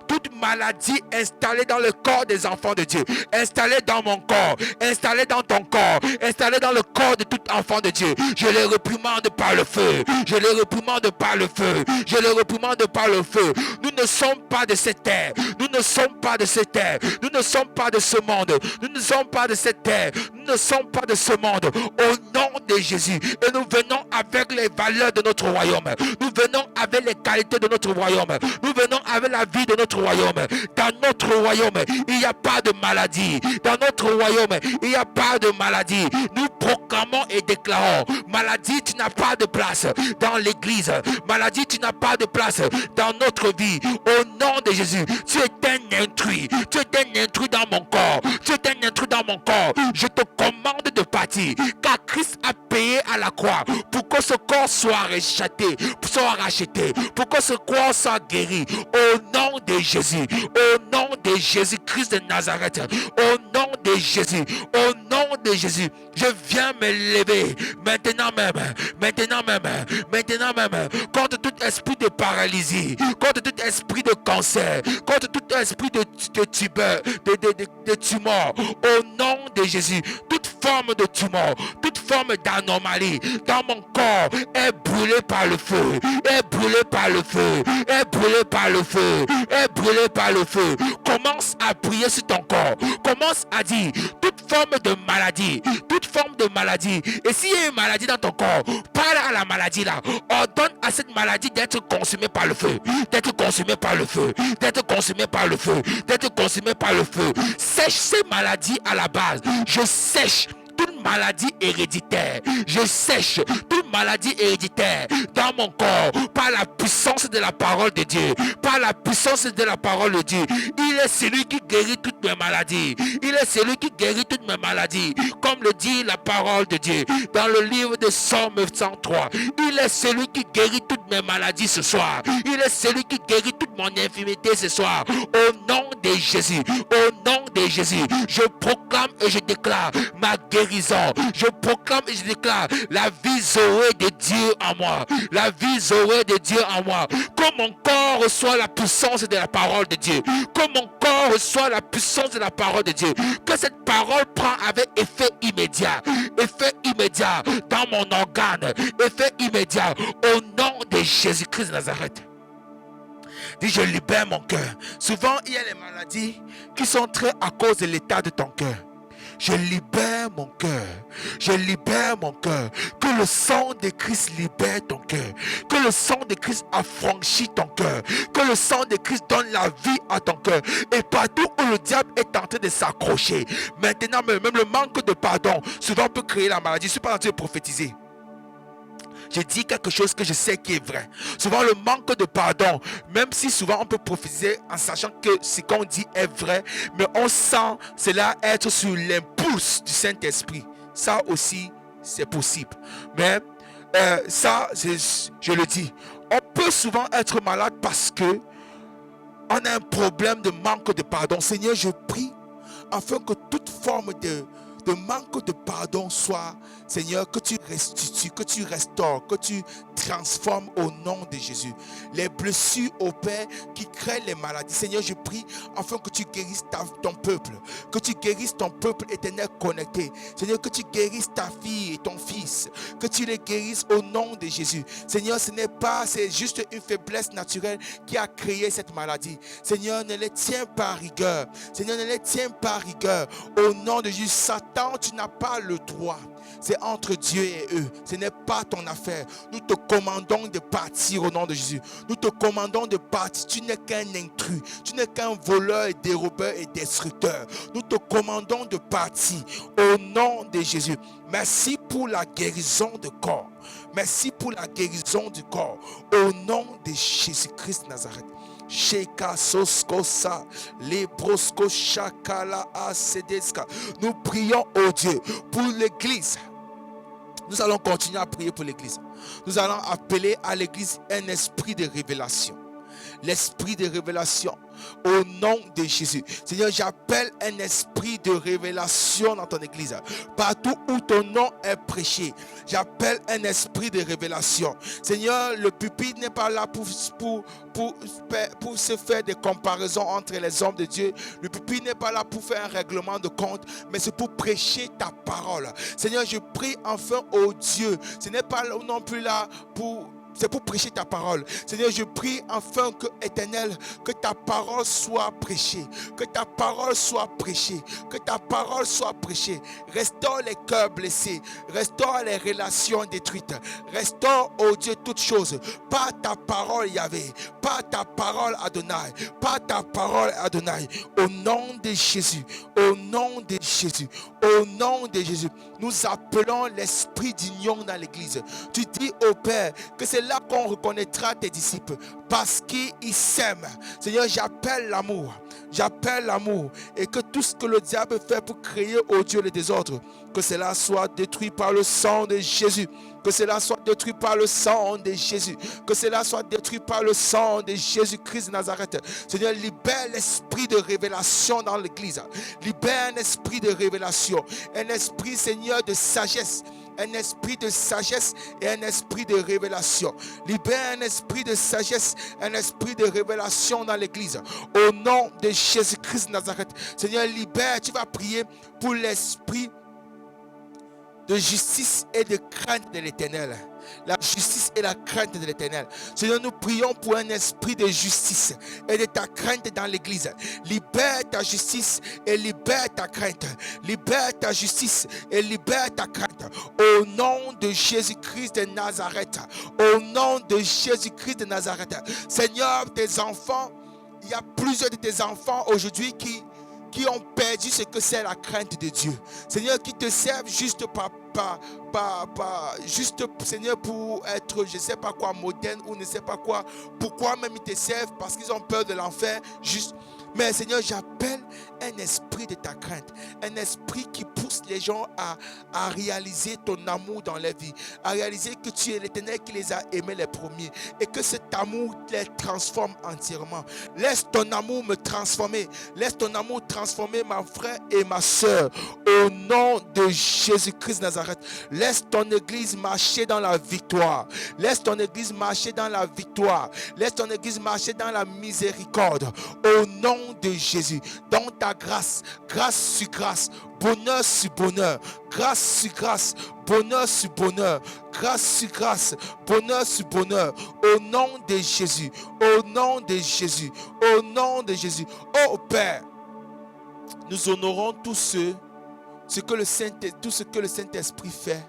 toute maladie installée dans le corps des enfants de Dieu, installée dans mon corps, installée dans ton corps, installée dans le corps de tout enfant de Dieu, je les réprimande par le feu, je les réprimande par le feu, je les réprimande par le feu. Nous ne sommes pas de cette terre, nous ne sommes pas de cette terre, nous ne sommes pas de ce monde, nous ne sommes pas de cette terre, nous ne sommes pas de ce monde, au nom de Jésus. Et nous venons avec les valeurs de notre royaume, nous venons avec les qualités de notre royaume, nous venons avec la vie de notre royaume. Dans notre royaume, il n'y a pas de maladie. Dans notre royaume, il n'y a pas de maladie. Nous proclamons et déclarons: maladie, tu n'as pas de place dans l'église. Maladie, tu n'as pas de place dans notre vie. Au nom de Jésus, tu es un intrus. Tu es un intrus dans mon corps. Tu es un intrus dans mon corps. Je te commande de partir, car Christ a payé à la croix pour que ce corps soit racheté, pour que ce corps soit guéri. Au nom de Jésus, au nom de Jésus-Christ de Nazareth, au nom de Jésus, au nom de Jésus, je viens me lever maintenant même, contre tout esprit de paralysie, contre tout esprit de cancer, contre tout esprit de tumeur, au nom de Jésus. Toute forme de tumeur, toute forme d'anomalie dans mon corps est brûlée par le feu, est brûlée par le feu, est brûlée par le feu, est brûlée par le feu. Commence à prier sur ton corps, commence à dire toute forme de maladie, toute forme de maladie. Et s'il y a une maladie dans ton corps, parle à la maladie là, ordonne à cette maladie d'être consumée par le feu, d'être consumée par le feu, d'être consumée par le feu, d'être consumée par le feu. Sèche ces maladies à la base. Je sèche toute maladie héréditaire. Je sèche toute maladie héréditaire dans mon corps par la puissance de la parole de Dieu. Par la puissance de la parole de Dieu. Il est celui qui guérit toutes mes maladies. Il est celui qui guérit toutes mes maladies. Comme le dit la parole de Dieu dans le livre de Psaume 103. Il est celui qui guérit toutes mes maladies ce soir. Il est celui qui guérit toute mon infirmité ce soir. Au nom de Jésus. Au nom de Jésus. Je proclame et je déclare ma guérison. Je proclame et je déclare la vie Zoé de Dieu en moi. La vie Zoé de Dieu en moi. Que mon corps reçoit la puissance de la parole de Dieu. Que mon corps reçoit la puissance de la parole de Dieu. Que cette parole prend avec effet immédiat. Effet immédiat dans mon organe. Effet immédiat au nom de Jésus-Christ de Nazareth. Dis, je libère mon cœur. Souvent, il y a les maladies qui sont très à cause de l'état de ton cœur. Je libère mon cœur. Je libère mon cœur. Que le sang de Christ libère ton cœur. Que le sang de Christ affranchit ton cœur. Que le sang de Christ donne la vie à ton cœur. Et partout où le diable est en train de s'accrocher, maintenant même le manque de pardon souvent peut créer la maladie. Je ne suis pas en train de prophétiser. Je dis quelque chose que je sais qui est vrai. Souvent le manque de pardon, même si souvent on peut prophétiser en sachant que ce qu'on dit est vrai, mais on sent cela être sur l'impulse du Saint-Esprit. Ça aussi, c'est possible. Mais ça, je le dis, on peut souvent être malade parce que On a un problème de manque de pardon. Seigneur, je prie afin que toute forme de manque de pardon soit, Seigneur, que tu restitues, que tu restaures, que tu transformes au nom de Jésus. Les blessures au Père qui créent les maladies. Seigneur, je prie afin que tu guérisses ton peuple, que tu guérisses ton peuple éternel connecté. Seigneur, que tu guérisses ta fille et ton fils, que tu les guérisses au nom de Jésus. Seigneur, c'est juste une faiblesse naturelle qui a créé cette maladie. Seigneur, ne les tiens pas à rigueur. Seigneur, ne les tiens pas à rigueur. Au nom de Jésus, Satan, tu n'as pas le droit. C'est entre Dieu et eux. Ce n'est pas ton affaire. Nous te commandons de partir au nom de Jésus. Nous te commandons de partir. Tu n'es qu'un intrus. Tu n'es qu'un voleur et dérobeur et destructeur. Nous te commandons de partir au nom de Jésus. Merci pour la guérison de corps. Merci pour la guérison du corps. Au nom de Jésus-Christ Nazareth. Sheka soskosa lebrosko shakala asedeska. Nous prions au Dieu pour l'église. Nous allons continuer à prier pour l'église. Nous allons appeler à l'église un esprit de révélation. L'esprit de révélation au nom de Jésus. Seigneur, j'appelle un esprit de révélation dans ton église. Partout où ton nom est prêché, j'appelle un esprit de révélation. Seigneur, le pupitre n'est pas là pour se faire des comparaisons entre les hommes de Dieu. Le pupitre n'est pas là pour faire un règlement de compte, mais c'est pour prêcher ta parole. Seigneur, je prie enfin au Dieu. Ce n'est pas non plus là c'est pour prêcher ta parole. Seigneur, je prie enfin que, Éternel, que ta parole soit prêchée. Que ta parole soit prêchée. Que ta parole soit prêchée. Restaure les cœurs blessés. Restaure les relations détruites. Restaure, oh Dieu, toutes choses. Par ta parole, Yahvé. Par ta parole, Adonai. Par ta parole, Adonai. Au nom de Jésus. Au nom de Jésus. Au nom de Jésus. Nous appelons l'esprit d'union dans l'église. Tu dis au Père que c'est là qu'on reconnaîtra tes disciples parce qu'ils s'aiment. Seigneur, j'appelle l'amour. J'appelle l'amour et que tout ce que le diable fait pour créer au Dieu le désordre, que cela soit détruit par le sang de Jésus. Que cela soit détruit par le sang de Jésus. Que cela soit détruit par le sang de Jésus-Christ de Nazareth. Seigneur, libère l'esprit de révélation dans l'église. Libère un esprit de révélation. Un esprit, Seigneur, de sagesse. Un esprit de sagesse et un esprit de révélation. Libère un esprit de sagesse, un esprit de révélation dans l'église. Au nom de Jésus-Christ de Nazareth. Seigneur, libère, tu vas prier pour l'esprit de justice et de crainte de l'Éternel. La justice et la crainte de l'Éternel. Seigneur, nous prions pour un esprit de justice et de ta crainte dans l'église. Libère ta justice et libère ta crainte. Libère ta justice et libère ta crainte. Au nom de Jésus-Christ de Nazareth. Au nom de Jésus-Christ de Nazareth. Seigneur, tes enfants, il y a plusieurs de tes enfants aujourd'hui qui ont perdu ce que c'est la crainte de Dieu. Seigneur, qui te servent juste juste, Seigneur, pour être, je ne sais pas quoi, moderne ou ne sais pas quoi. Pourquoi même ils te servent? Parce qu'ils ont peur de l'enfer. Juste. Mais Seigneur, j'appelle un esprit de ta crainte, un esprit qui pousse les gens à réaliser ton amour dans leur vie, à réaliser que tu es l'Éternel qui les a aimés les premiers et que cet amour les transforme entièrement. Laisse ton amour me transformer, laisse ton amour transformer ma frère et ma soeur au nom de Jésus-Christ de Nazareth. Laisse ton église marcher dans la victoire, laisse ton église marcher dans la victoire, laisse ton église marcher dans la miséricorde au nom de Jésus, dans ta grâce, grâce sur grâce, bonheur sur bonheur, grâce sur grâce, bonheur sur bonheur, grâce sur grâce, bonheur sur bonheur, au nom de Jésus, au nom de Jésus, au nom de Jésus. Oh Père, nous honorons tout ce que le Saint-Esprit fait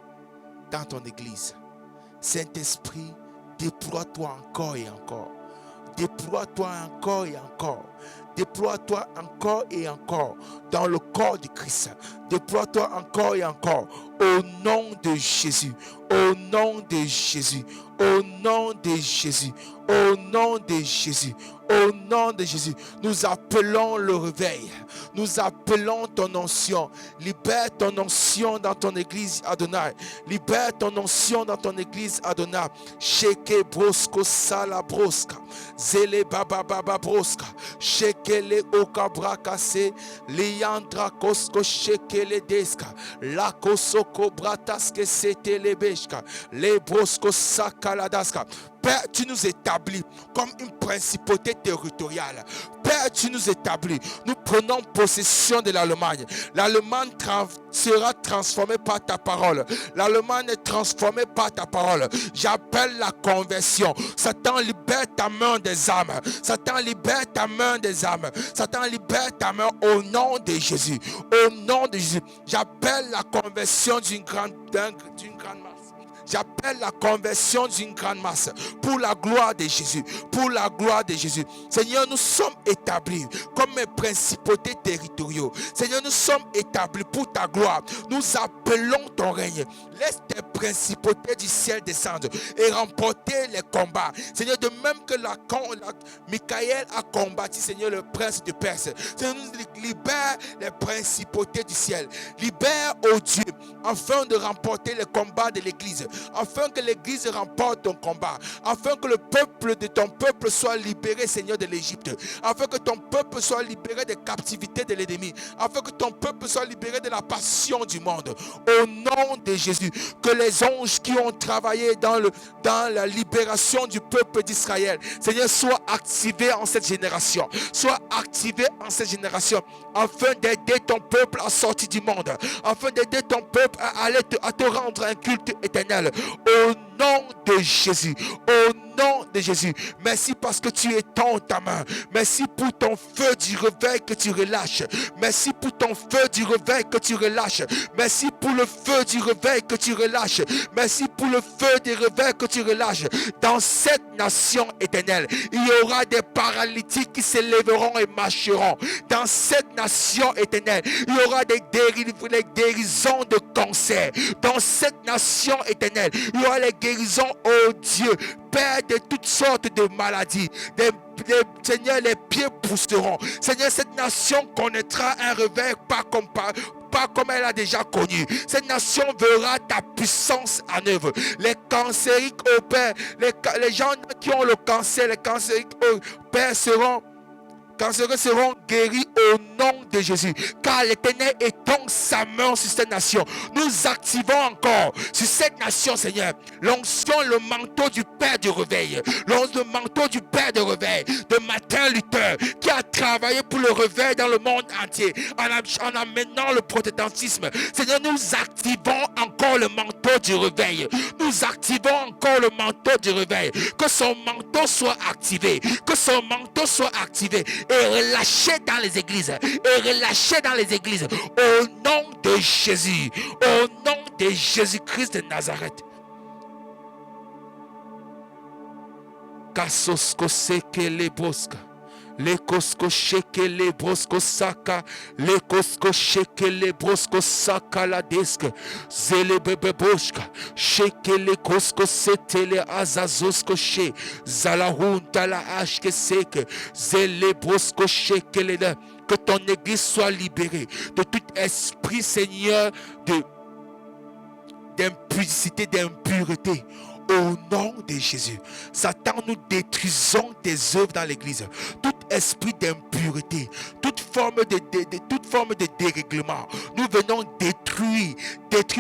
dans ton église. Saint-Esprit, déploie-toi encore et encore. Déploie-toi encore et encore. Déploie-toi encore et encore dans le corps de Christ. Déploie-toi encore et encore au nom de Jésus. Au nom de Jésus. Au nom de Jésus. Au nom de Jésus. Au nom de Jésus, nous appelons le réveil. Nous appelons ton onction. Libère ton onction dans ton église, Adonai. Libère ton onction dans ton église, Adonai. Sheke brosko sala broska. Zele baba baba broska. Sheke le okabra kase. Liandra kosko sheke le deska. La kosoko brataske sete le beshka. Le brosko sakaladaska. Père, tu nous établis comme une principauté territoriale. Père, tu nous établis. Nous prenons possession de l'Allemagne. L'Allemagne sera transformée par ta parole. L'Allemagne est transformée par ta parole. J'appelle la conversion. Satan, libère ta main des âmes. Satan, libère ta main des âmes. Satan, libère ta main au nom de Jésus. Au nom de Jésus. J'appelle la conversion d'une grande masse. J'appelle la conversion d'une grande masse pour la gloire de Jésus. Pour la gloire de Jésus. Seigneur, nous sommes établis comme mes principautés territoriaux. Seigneur, nous sommes établis pour ta gloire. Nous appelons ton règne. Laisse tes principautés du ciel descendre et remporter les combats. Seigneur, de même que Michaël a combattu, Seigneur, le prince de Perse. Seigneur, nous libère les principautés du ciel. Libère, oh Dieu, afin de remporter les combats de l'église. Afin que l'église remporte ton combat, afin que le peuple de ton peuple soit libéré, Seigneur, de l'Égypte, afin que ton peuple soit libéré des captivités de l'ennemi, afin que ton peuple soit libéré de la passion du monde. Au nom de Jésus, que les anges qui ont travaillé dans la libération du peuple d'Israël, Seigneur, soient activés en cette génération, soient activés en cette génération, afin d'aider ton peuple à sortir du monde, afin d'aider ton peuple à te rendre un culte éternel. Au nom de Jésus, au nom de Jésus, merci parce que tu étends ta main. Merci pour ton feu du réveil que tu relâches. Merci pour ton feu du réveil que tu relâches. Merci pour le feu du réveil que tu relâches. Merci pour le feu du réveil que tu relâches. Dans cette nation éternelle, il y aura des paralytiques qui s'élèveront et marcheront. Dans cette nation éternelle, il y aura des guérisons de cancer. Dans cette nation éternelle, il y aura les guérisons, oh Dieu, Père, de toutes sortes de maladies. Seigneur, les pieds pousseront. Seigneur, cette nation connaîtra un réveil pas comme elle a déjà connu. Cette nation verra ta puissance en œuvre. Les cancériques, oh Père, les gens qui ont le cancer, les cancériques, oh Père, seront guéris au nom de Jésus. Car l'Éternel étend sa main sur cette nation. Nous activons encore sur cette nation, Seigneur, l'onction, le manteau du Père du réveil. Le manteau du Père de réveil, de Martin Luther, qui a travaillé pour le réveil dans le monde entier, en amenant le protestantisme. Seigneur, nous activons encore le manteau du réveil. Nous activons encore le manteau du réveil. Que son manteau soit activé. Que son manteau soit activé. Et relâché dans les églises. Et relâché dans les églises. Au nom de Jésus. Au nom de Jésus-Christ de Nazareth. Kasosko seke le boska. Le kosko sheke le brosko saka. Le kosko sheke le brosko saka la deske. Zele bebe boshka. Sheke le kosko sete le azazosko she. Zalahunta la ashke seke. Zele brosko sheke le de. Que ton église soit libérée de tout esprit, Seigneur, d'impudicité, d'impureté. Au nom de Jésus, Satan, nous détruisons tes œuvres dans l'église. Tout esprit d'impureté, toute forme de dérèglement, nous venons détruire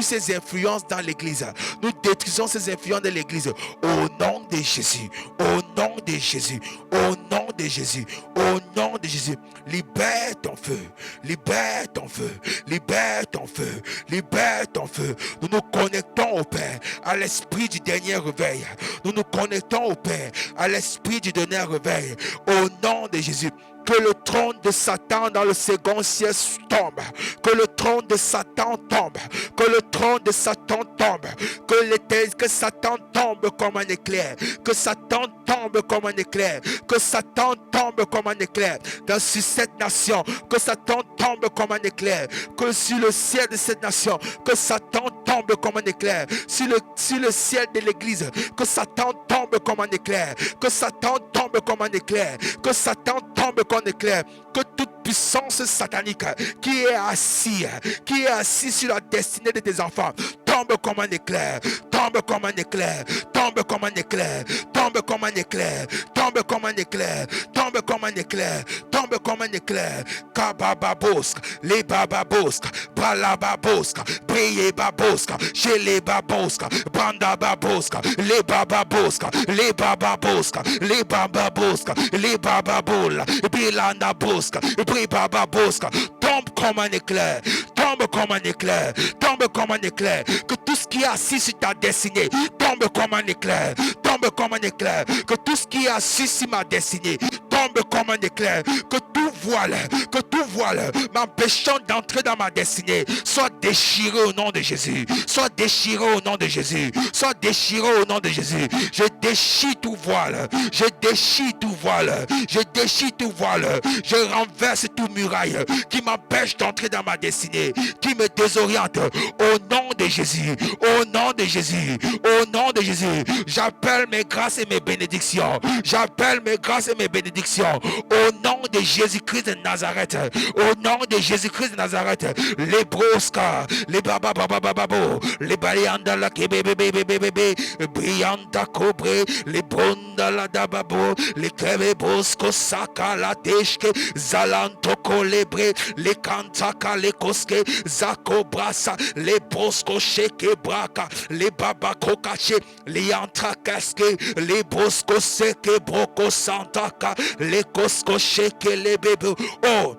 ces influences dans l'église. Nous détruisons ces influences de l'église. Au nom de Jésus, au nom de Jésus, au nom de Jésus, au nom de Jésus. Libère ton feu, libère ton feu, libère ton feu, libère ton feu. Nous nous connectons au Père, à l'esprit du dernier réveil. Nous nous connectons au Père, à l'esprit du dernier réveil. Au nom de Jésus. Que le trône de Satan dans le second ciel tombe. Que le trône de Satan tombe. Que le trône de Satan tombe. Que Satan tombe comme un éclair. Que Satan tombe comme un éclair. Que Satan tombe comme un éclair. Sur cette nation. Que Satan tombe comme un éclair. Que sur le ciel de cette nation. Que Satan tombe comme un éclair. Sur le ciel de l'église. Que Satan tombe comme un éclair. Que Satan tombe comme un éclair. Que Satan tombe comme un éclair. Que toute puissance satanique qui est assis sur la destinée de tes enfants tombe comme un éclair, tombe comme un éclair, tombe comme un éclair, tombe comme un éclair, tombe comme un éclair, tombe comme un éclair, tombe comme un éclair. Kabababosk, les bababosk, bralababosk, brille babosk, chez les babosk, banda babosk, les bababosk, les bababosk, les bababosk, les bababoul, bilanda bosk, bribababosk, tombe comme un éclair, tombe comme un éclair, tombe comme un éclair. Que tout ce qui est assis sur ta destinée tombe comme un éclair, tombe comme un éclair. Que tout ce qui est assis sur ma destinée tombe comme un éclair. Que tout voile m'empêchant d'entrer dans ma destinée soit déchiré au nom de Jésus, soit déchiré au nom de Jésus, soit déchiré au nom de Jésus. Je déchire tout voile, je déchire tout voile, je déchire tout voile, je renverse tout muraille qui m'empêche d'entrer dans ma destinée, qui me désoriente au nom de Jésus, au nom de Jésus, au nom de Jésus. J'appelle mes grâces et mes bénédictions, j'appelle mes grâces et mes bénédictions au nom de Jésus-Christ de Nazareth, au nom de Jésus-Christ de Nazareth. Les broska, les baba baba bababo, les balianda la kebebebebebebe, brianda cobre, les bonda la dababo, les kebe bosco saka la teshke, zalanto lebre, les kantaka les koske, zako brasa, les bosco sheke braka, les baba kokache, les antrakaske, les bosco seke broko santaka, les kosko sheke les bébés. Oh,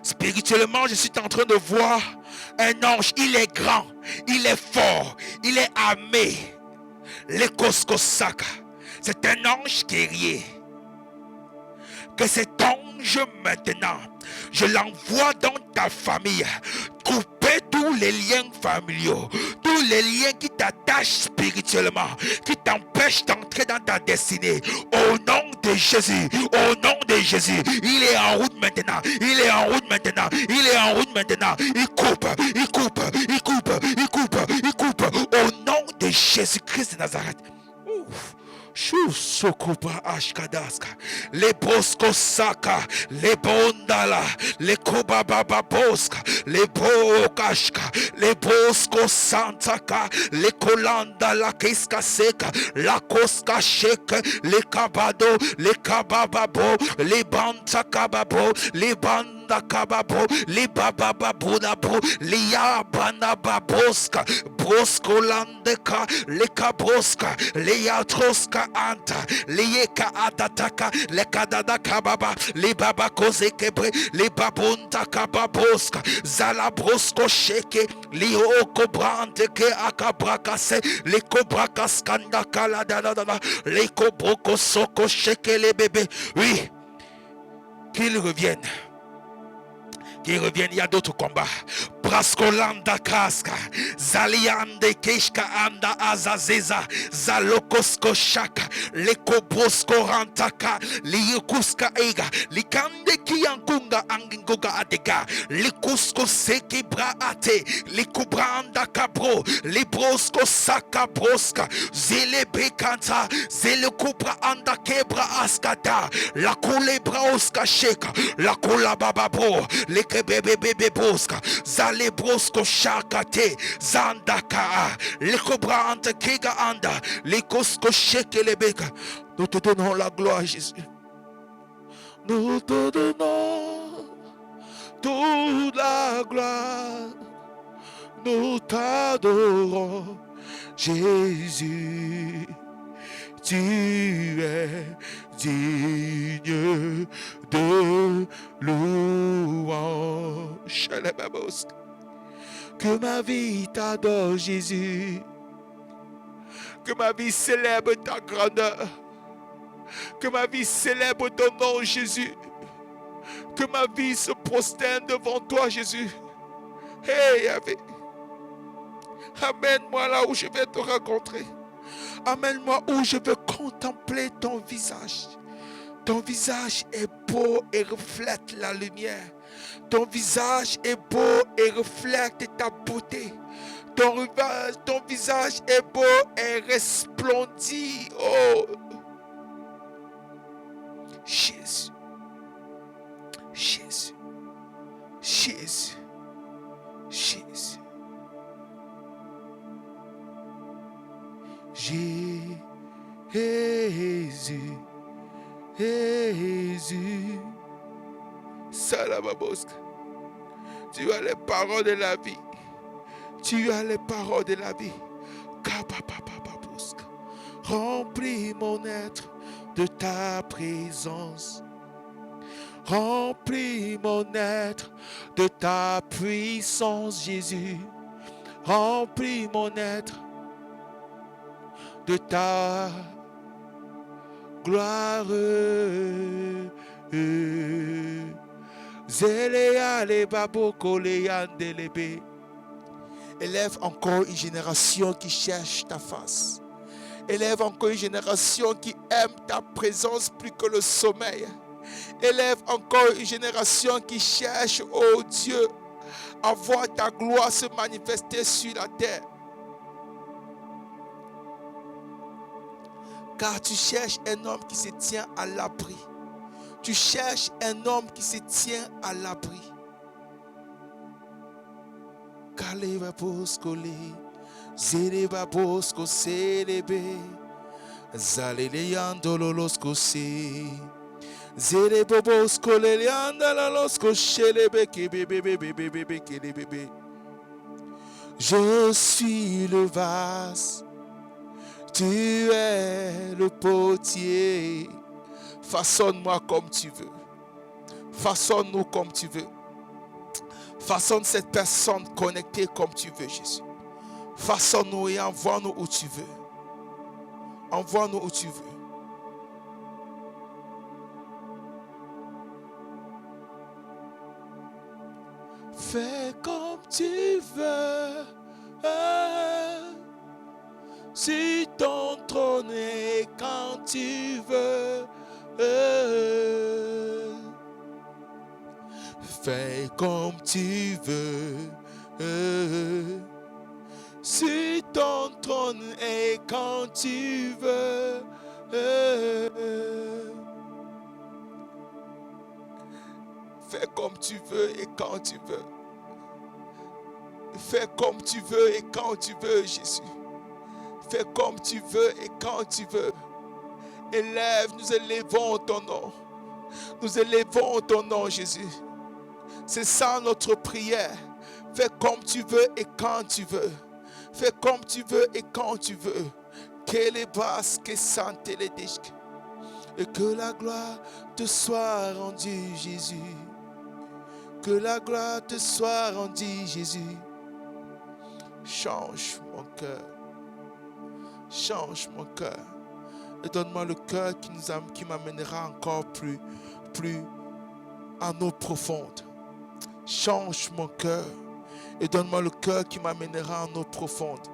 spirituellement, je suis en train de voir un ange. Il est grand, il est fort, il est armé. Les kosko saka, c'est un ange guerrier. Que cet ange maintenant, je l'envoie dans ta famille, couper tous les liens familiaux, tous les liens qui t'attachent spirituellement, qui t'empêchent d'entrer dans ta destinée. Au nom de Jésus, au nom de Jésus, il est en route maintenant, il est en route maintenant, il est en route maintenant. Il coupe, il coupe, il coupe, il coupe, il coupe, au nom de Jésus-Christ de Nazareth. Ouf. Sokopa ashkadaska, les bosco saka, les bondala, les kobababoska, les bokashka, les bosco santaka, les kolanda la keska seka, la koska sheke, les kabado, les kabababo, les banta kababo, les banda kababo, les bababo nabo, les yabana baboska, brosco landeka, les kabroska, les yatroska anta, les yeka atataka, les kadada kababa, les babakose kebre, les babunta kababoska, zala brosco sheke, les okobrante ke akabrakase, les kobrakas kanda kala dana, les kobroko soko sheke les bébés. Oui, qu'ils reviennent. Qu'ils reviennent, il y a d'autres combats. Braskolanda kaska, Zaliande keshka anda azazeza, Zalokosko shaka, Lekobrosko rantaka, Likuska ega, Likande kiyankunga angingoga adega, Likusko seki braate, Likubranda kabro, Librosko saka broska, Zele bekanta, Zele kubra anda kebra askata, La kulebra oska sheka, La kulabababro, Lekebebebebe boska, Zalebrosko shakate, Zandaka, Lekobra ante kega anda, Lekosko sheke lebeka. Nous te donnons la gloire, Jésus. Nous te donnons toute la gloire. Nous t'adorons, Jésus. Tu es digne de louange. Que ma vie t'adore, Jésus. Que ma vie célèbre ta grandeur. Que ma vie célèbre ton nom, Jésus. Que ma vie se prosterne devant toi, Jésus. Hey, Yahvé. Amène-moi là où je vais te rencontrer. Amène-moi où je veux contempler ton visage. Ton visage est beau et reflète la lumière. Ton visage est beau et reflète ta beauté. Ton visage est beau et resplendit. Oh, Jésus, Jésus, Jésus, Jésus. Jésus, Jésus. Salababosk. Tu as les paroles de la vie. Tu as les paroles de la vie. Remplis mon être de ta présence. Remplis mon être de ta puissance, Jésus. Remplis mon être de ta gloire. Élève encore une génération qui cherche ta face. Élève encore une génération qui aime ta présence plus que le sommeil. Élève encore une génération qui cherche, oh Dieu, à voir ta gloire se manifester sur la terre. Car tu cherches un homme qui se tient à l'abri. Tu cherches un homme qui se tient à l'abri. Kaleva Boskole, Zereba Bosko Serebe, Zaleleandololosko Se, Zerebo Boskole Leandalalosko Shelebe Kebebebebebebe Kelebebe. Je suis le vase, tu es le potier. Façonne-moi comme tu veux. Façonne-nous comme tu veux. Façonne cette personne connectée comme tu veux, Jésus. Façonne-nous et envoie-nous où tu veux. Envoie-nous où tu veux. Fais comme tu veux. Sur ton trône et quand tu veux. Fais comme tu veux. Sur ton trône et quand tu veux. Fais comme tu veux et quand tu veux. Fais comme tu veux et quand tu veux, Jésus. Fais comme tu veux et quand tu veux. Élève, nous élevons ton nom. Nous élevons ton nom, Jésus. C'est ça notre prière. Fais comme tu veux et quand tu veux. Fais comme tu veux et quand tu veux. Et que la gloire te soit rendue, Jésus. Que la gloire te soit rendue, Jésus. Change mon cœur. Change mon cœur. Et donne-moi le cœur qui m'amènera encore plus en eau profonde. Change mon cœur. Et donne-moi le cœur qui m'amènera en eau profonde.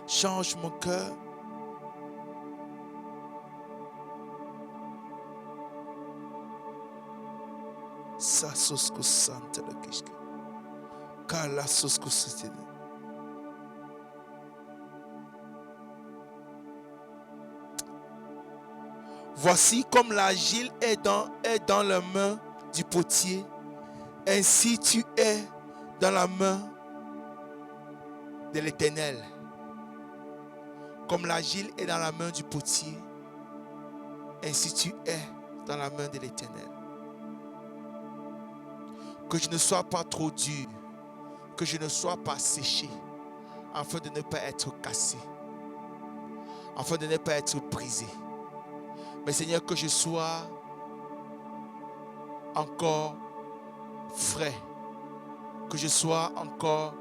Change mon cœur. Sa sosko sante la kishka. Kala sosko sante. Voici comme l'argile est dans la main du potier, ainsi tu es dans la main de l'Éternel. Comme l'argile est dans la main du potier, ainsi tu es dans la main de l'Éternel. Que je ne sois pas trop dur, que je ne sois pas séché, afin de ne pas être cassé, afin de ne pas être brisé. Mais Seigneur, que je sois encore frais, que je sois encore,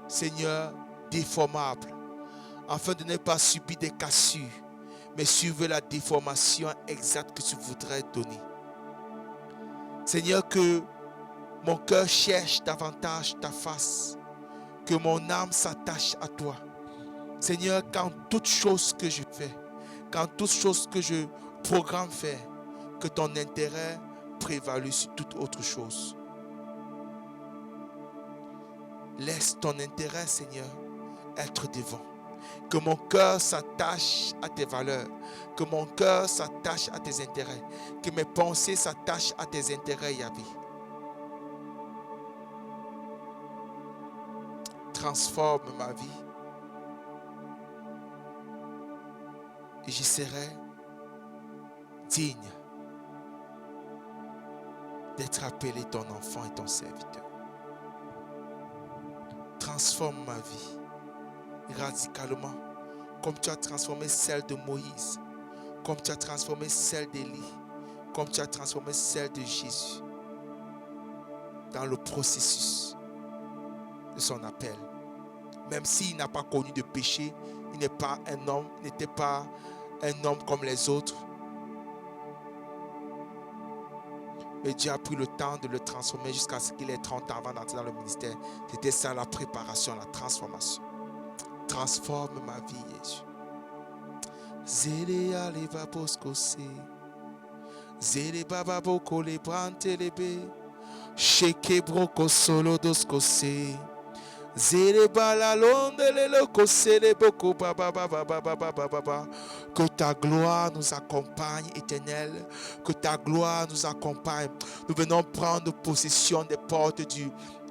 Seigneur, déformable, afin de ne pas subir des cassures, mais suivre la déformation exacte que tu voudrais donner. Seigneur, que mon cœur cherche davantage ta face, que mon âme s'attache à toi. Seigneur, quand toute chose que je fais, quand toute chose que je programme faire, que ton intérêt prévalue sur toute autre chose. Laisse ton intérêt, Seigneur, être devant. Que mon cœur s'attache à tes valeurs. Que mon cœur s'attache à tes intérêts. Que mes pensées s'attachent à tes intérêts, Yahvé. Transforme ma vie. Et je serai digne d'être appelé ton enfant et ton serviteur. Transforme ma vie radicalement, comme tu as transformé celle de Moïse, comme tu as transformé celle d'Élie, comme tu as transformé celle de Jésus dans le processus de son appel. Même s'il n'a pas connu de péché, il n'est pas un homme, n'était pas un homme comme les autres. Mais Dieu a pris le temps de le transformer jusqu'à ce qu'il ait 30 ans avant d'entrer dans le ministère. C'était ça la préparation, la transformation. Transforme ma vie, Jésus. Zélé aleva poskose. Zélé baba boko le brante lebe. Sheke broko solo doskose. Zélé bala londe le lokose le boko baba baba baba baba baba. Que ta gloire nous accompagne, Éternel. Que ta gloire nous accompagne. Nous venons prendre possession des portes du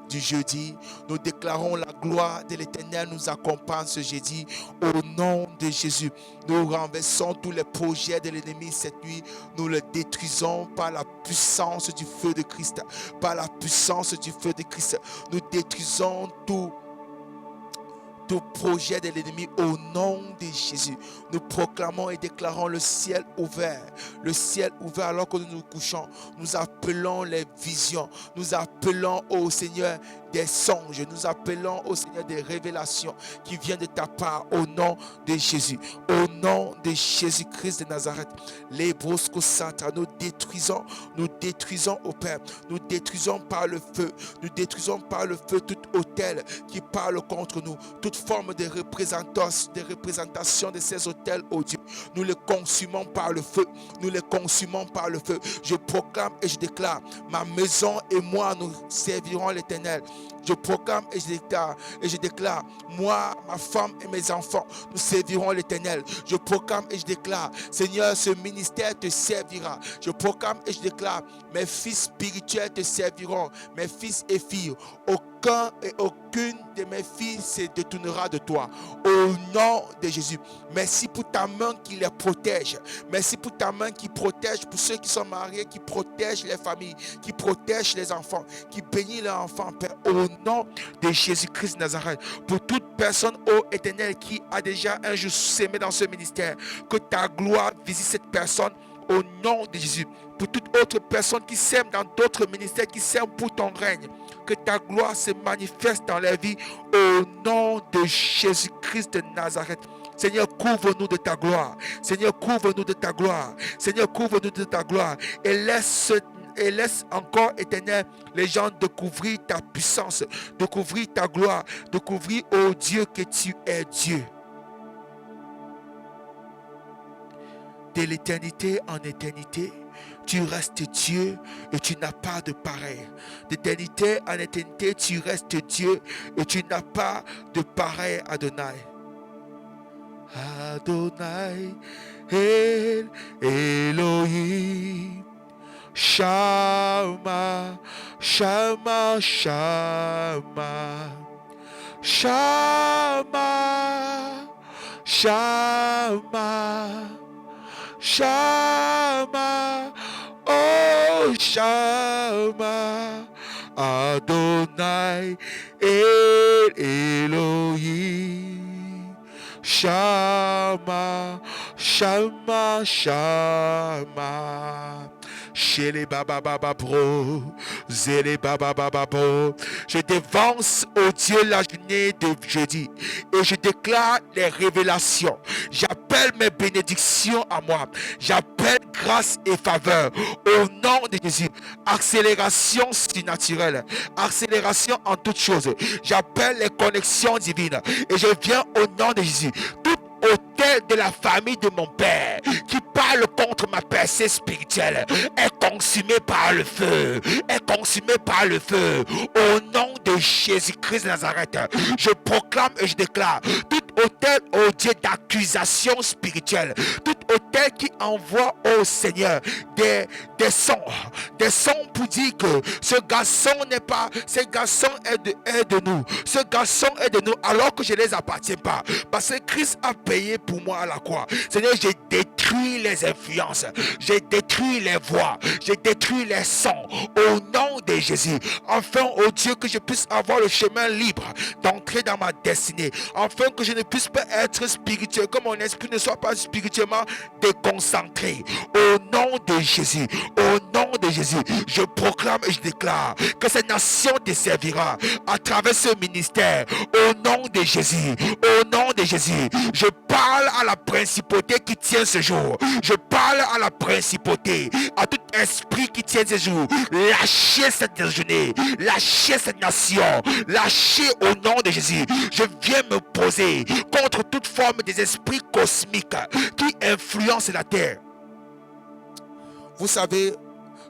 jeudi. Nous déclarons la gloire de l'Éternel nous accompagne ce jeudi au nom de Jésus. Nous renversons tous les projets de l'ennemi cette nuit. Nous les détruisons par la puissance du feu de Christ. Par la puissance du feu de Christ. Nous détruisons tout projet de l'ennemi au nom de Jésus. Nous proclamons et déclarons le ciel ouvert. Le ciel ouvert alors que nous nous couchons. Nous appelons les visions. Nous appelons au Seigneur des songes. Nous appelons au Seigneur des révélations qui viennent de ta part au nom de Jésus. Au nom de Jésus-Christ de Nazareth. Les broscos santa, nous détruisons au Père. Nous détruisons par le feu. Nous détruisons par le feu tout autel qui parle contre nous. Toute forme de représentation de ces autels, oh Dieu. Nous les consumons par le feu. Nous les consumons par le feu. Je proclame et je déclare, ma maison et moi, nous servirons l'Éternel. Je proclame et je déclare, moi, ma femme et mes enfants, nous servirons l'Éternel. Je proclame et je déclare, Seigneur, ce ministère te servira. Je proclame et je déclare, mes fils spirituels te serviront, mes fils et filles. Aucun et aucune de mes filles se détournera de toi. Au nom de Jésus. Merci pour ta main qui les protège. Merci pour ta main qui protège pour ceux qui sont mariés, qui protège les familles, qui protège les enfants, qui bénit les enfants, Père. Au nom de Jésus-Christ de Nazareth. Pour toute personne, ô Éternel, qui a déjà un jour sémé dans ce ministère, que ta gloire visite cette personne. Au nom de Jésus. Pour toute autre personne qui sème dans d'autres ministères, qui sème pour ton règne, que ta gloire se manifeste dans leur vie au nom de Jésus-Christ de Nazareth. Seigneur, couvre-nous de ta gloire. Seigneur, couvre-nous de ta gloire. Seigneur, couvre-nous de ta gloire. Et laisse encore, Éternel, les gens découvrir ta puissance, découvrir ta gloire, découvrir, oh Dieu, que tu es Dieu. De l'éternité en éternité, tu restes Dieu et tu n'as pas de pareil. D'éternité en éternité, tu restes Dieu et tu n'as pas de pareil, Adonai. Adonai, El Elohim, Shama, Shama, Shama, Shama, Shama. Shama, oh Shama, Adonai, El Elohim, Shama, Shama, Shama, Chez les baba baba bro, zélé baba baba bro. Je dévance au Dieu la journée de jeudi et je déclare les révélations. J'appelle mes bénédictions à moi. J'appelle grâce et faveur au nom de Jésus. Accélération surnaturelle, accélération en toutes choses. J'appelle les connexions divines et je viens au nom de Jésus. Tout autel de la famille de mon père qui parle contre ma percée spirituelle est consumé par le feu, est consumé par le feu. Au nom de Jésus-Christ de Nazareth, je proclame et je déclare tout autel, oh Dieu, d'accusation spirituelle, tout autel qui envoie au Seigneur des sons pour dire que ce garçon n'est pas, ce garçon est de nous, ce garçon est de nous, alors que je ne les appartiens pas, parce que Christ a payé pour moi à la croix. Seigneur, j'ai détruit les influences, j'ai détruit les voix, j'ai détruit les sons au nom de Jésus, afin, oh Dieu, que je puisse avoir le chemin libre d'entrer dans ma destinée, afin que je ne puisse pas être spirituel, que mon esprit ne soit pas spirituellement déconcentré. Au nom de Jésus, au nom de Jésus, je proclame et je déclare que cette nation te servira à travers ce ministère. Au nom de Jésus, au nom de Jésus, je parle à la principauté qui tient ce jour. Je parle à la principauté, à tout esprit qui tient ce jour. Lâchez cette journée, lâchez cette nation, lâchez au nom de Jésus. Je viens me poser contre toute forme des esprits cosmiques qui influencent la terre. Vous savez,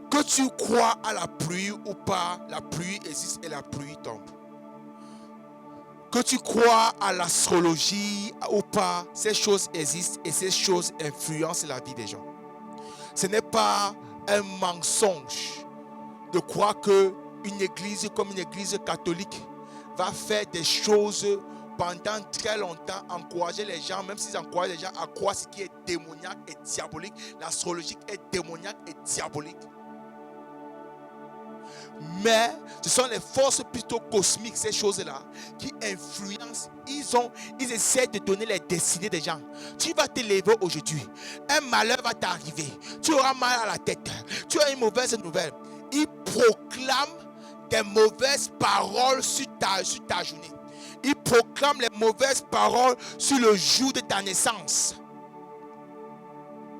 que tu crois à la pluie ou pas, la pluie existe et la pluie tombe. Que tu crois à l'astrologie ou pas, ces choses existent et ces choses influencent la vie des gens. Ce n'est pas un mensonge de croire qu'une église comme une église catholique va faire des choses pendant très longtemps, encourager les gens, même s'ils encouragent les gens à croire ce qui est démoniaque et diabolique. L'astrologie est démoniaque et diabolique. Mais ce sont les forces plutôt cosmiques, ces choses-là, qui influencent. Ils essaient de donner les destinées des gens. Tu vas te lever aujourd'hui, un malheur va t'arriver, tu auras mal à la tête, tu as une mauvaise nouvelle. Ils proclament des mauvaises paroles sur ta journée. Ils proclament les mauvaises paroles sur le jour de ta naissance.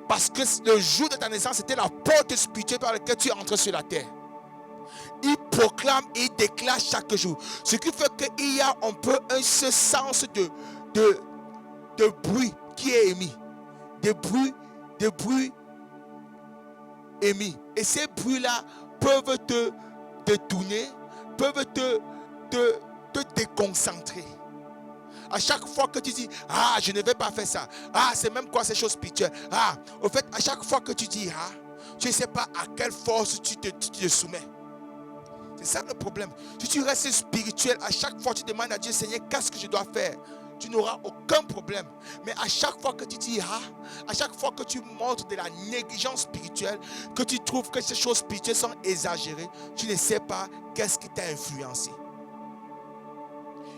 Parce que le jour de ta naissance, c'était la porte spirituelle par laquelle tu entres sur la terre. Ils proclament et ils déclarent chaque jour. Ce qui fait qu'il y a un peu ce sens de bruit qui est émis. De bruit émis. Et ces bruits-là peuvent te détourner, peuvent te déconcentrer. À chaque fois que tu dis, ah, je ne vais pas faire ça. Ah, c'est même quoi ces choses spirituelles. Ah, au fait, à chaque fois que tu dis, ah, tu ne sais pas à quelle force tu te soumets. C'est ça le problème. Si tu restes spirituel, à chaque fois tu demandes à Dieu, Seigneur, qu'est-ce que je dois faire? Tu n'auras aucun problème. Mais à chaque fois que tu dis, ah, à chaque fois que tu montres de la négligence spirituelle, que tu trouves que ces choses spirituelles sont exagérées, tu ne sais pas qu'est-ce qui t'a influencé.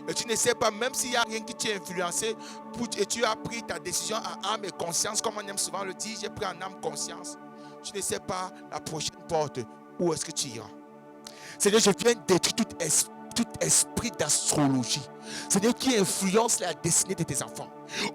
Et tu ne sais pas, même s'il n'y a rien qui t'a influencé, et tu as pris ta décision en âme et conscience, comme on aime souvent le dire, j'ai pris en âme conscience. Tu ne sais pas la prochaine porte, où est-ce que tu iras. Seigneur, je viens détruire tout esprit d'astrologie. Seigneur, qui influence la destinée de tes enfants.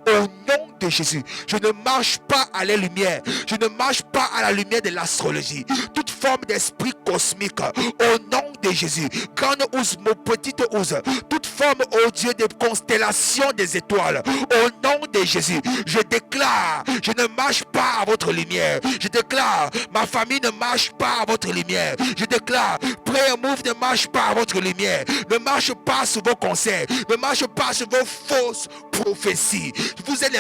Au nom de Jésus, je ne marche pas à la lumière. Je ne marche pas à la lumière de l'astrologie. Toute forme d'esprit cosmique, au nom de Jésus. Grande ouse, mon petite ouse. Toute forme, oh Dieu, de constellation des étoiles. Au nom de Jésus, je déclare, je ne marche pas à votre lumière. Je déclare, ma famille ne marche pas à votre lumière. Je déclare, Prayer Move ne marche pas à votre lumière. Ne marche pas sur vos conseils. Ne marche pas sur vos fausses prophéties. Vous êtes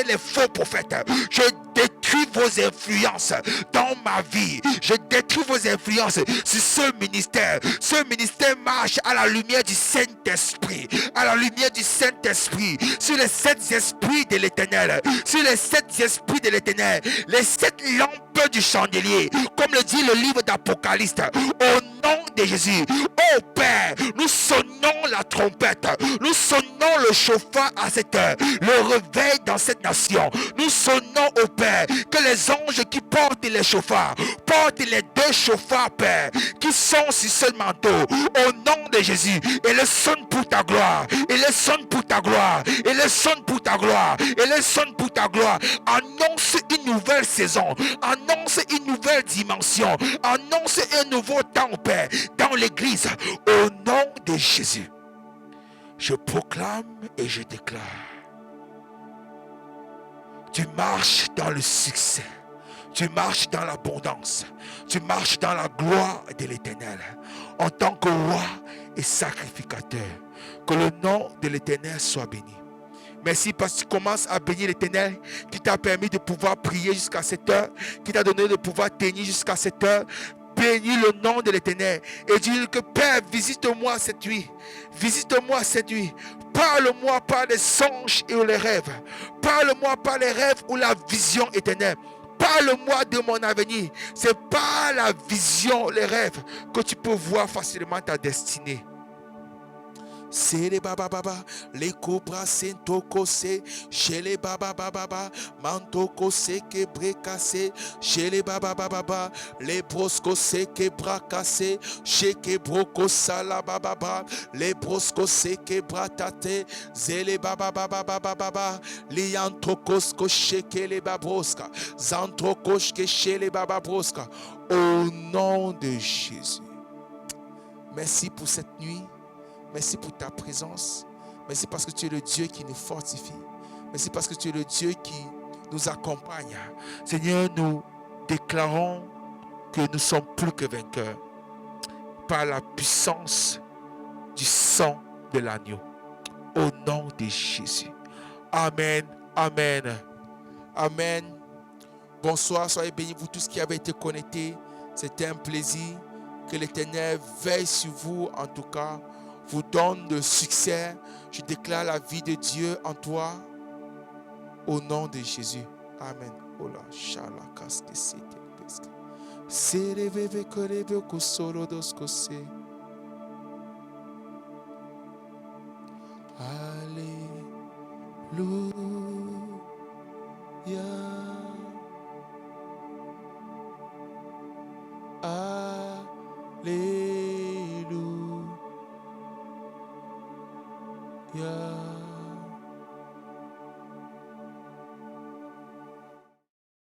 les faux prophètes. Je détruis vos influences dans ma vie. Je détruis vos influences sur ce ministère. Ce ministère marche à la lumière du Saint-Esprit. À la lumière du Saint-Esprit. Sur les 7 esprits de l'Éternel. Sur les 7 esprits de l'Éternel. Les 7 lampes du chandelier. Comme le dit le livre d'Apocalypse. Au nom de Jésus. Oh Père, nous sonnons la trompette. Nous sonnons le chauffard à cette heure. Le réveil dans cette nation. Nous sonnons au Père que les anges qui portent les chauffards, portent les deux chauffards, Père, qui sont sur ce manteau, au nom de Jésus. Et les sonnent pour ta gloire. Et les sonnent pour ta gloire. Et les sonnent pour ta gloire. Et les sonnent pour ta gloire. Annonce une nouvelle saison. Annonce une nouvelle dimension. Annonce un nouveau temps, Père, dans l'église. Au nom de Jésus. Je proclame et je déclare. Tu marches dans le succès. Tu marches dans l'abondance. Tu marches dans la gloire de l'Éternel. En tant que roi et sacrificateur. Que le nom de l'Éternel soit béni. Merci parce que tu commences à bénir l'Éternel qui t'a permis de pouvoir prier jusqu'à cette heure. Qui t'a donné de pouvoir tenir jusqu'à cette heure. Bénis le nom de l'Éternel et dis que Père, visite-moi cette nuit. Visite-moi cette nuit. Parle-moi par les songes et les rêves. Parle-moi par les rêves ou la vision éternelle. Parle-moi de mon avenir. C'est par la vision, les rêves que tu peux voir facilement ta destinée. Sele baba baba, les cobras sentoko se, chez les baba baba, mantoko se que brecase, chez les baba baba, les brosco se que bracase, chez que broco sala baba, les brosco se que bratate, zele baba baba baba, les antrocos chez que les babroska, zantrocos que chez les baba broska, au nom de Jésus. Merci pour cette nuit. Merci pour ta présence. Merci parce que tu es le Dieu qui nous fortifie. Merci parce que tu es le Dieu qui nous accompagne. Seigneur, nous déclarons que nous sommes plus que vainqueurs par la puissance du sang de l'agneau. Au nom de Jésus. Amen. Amen. Amen. Bonsoir, soyez bénis vous tous qui avez été connectés. C'était un plaisir. Que l'Éternel veille sur vous en tout cas. Vous donne le succès. Je déclare la vie de Dieu en toi. Au nom de Jésus. Amen. Ola, shala, kaske, sete, peske. Sereveve, koreve, kosoro, doskose. Alléluia. Alléluia.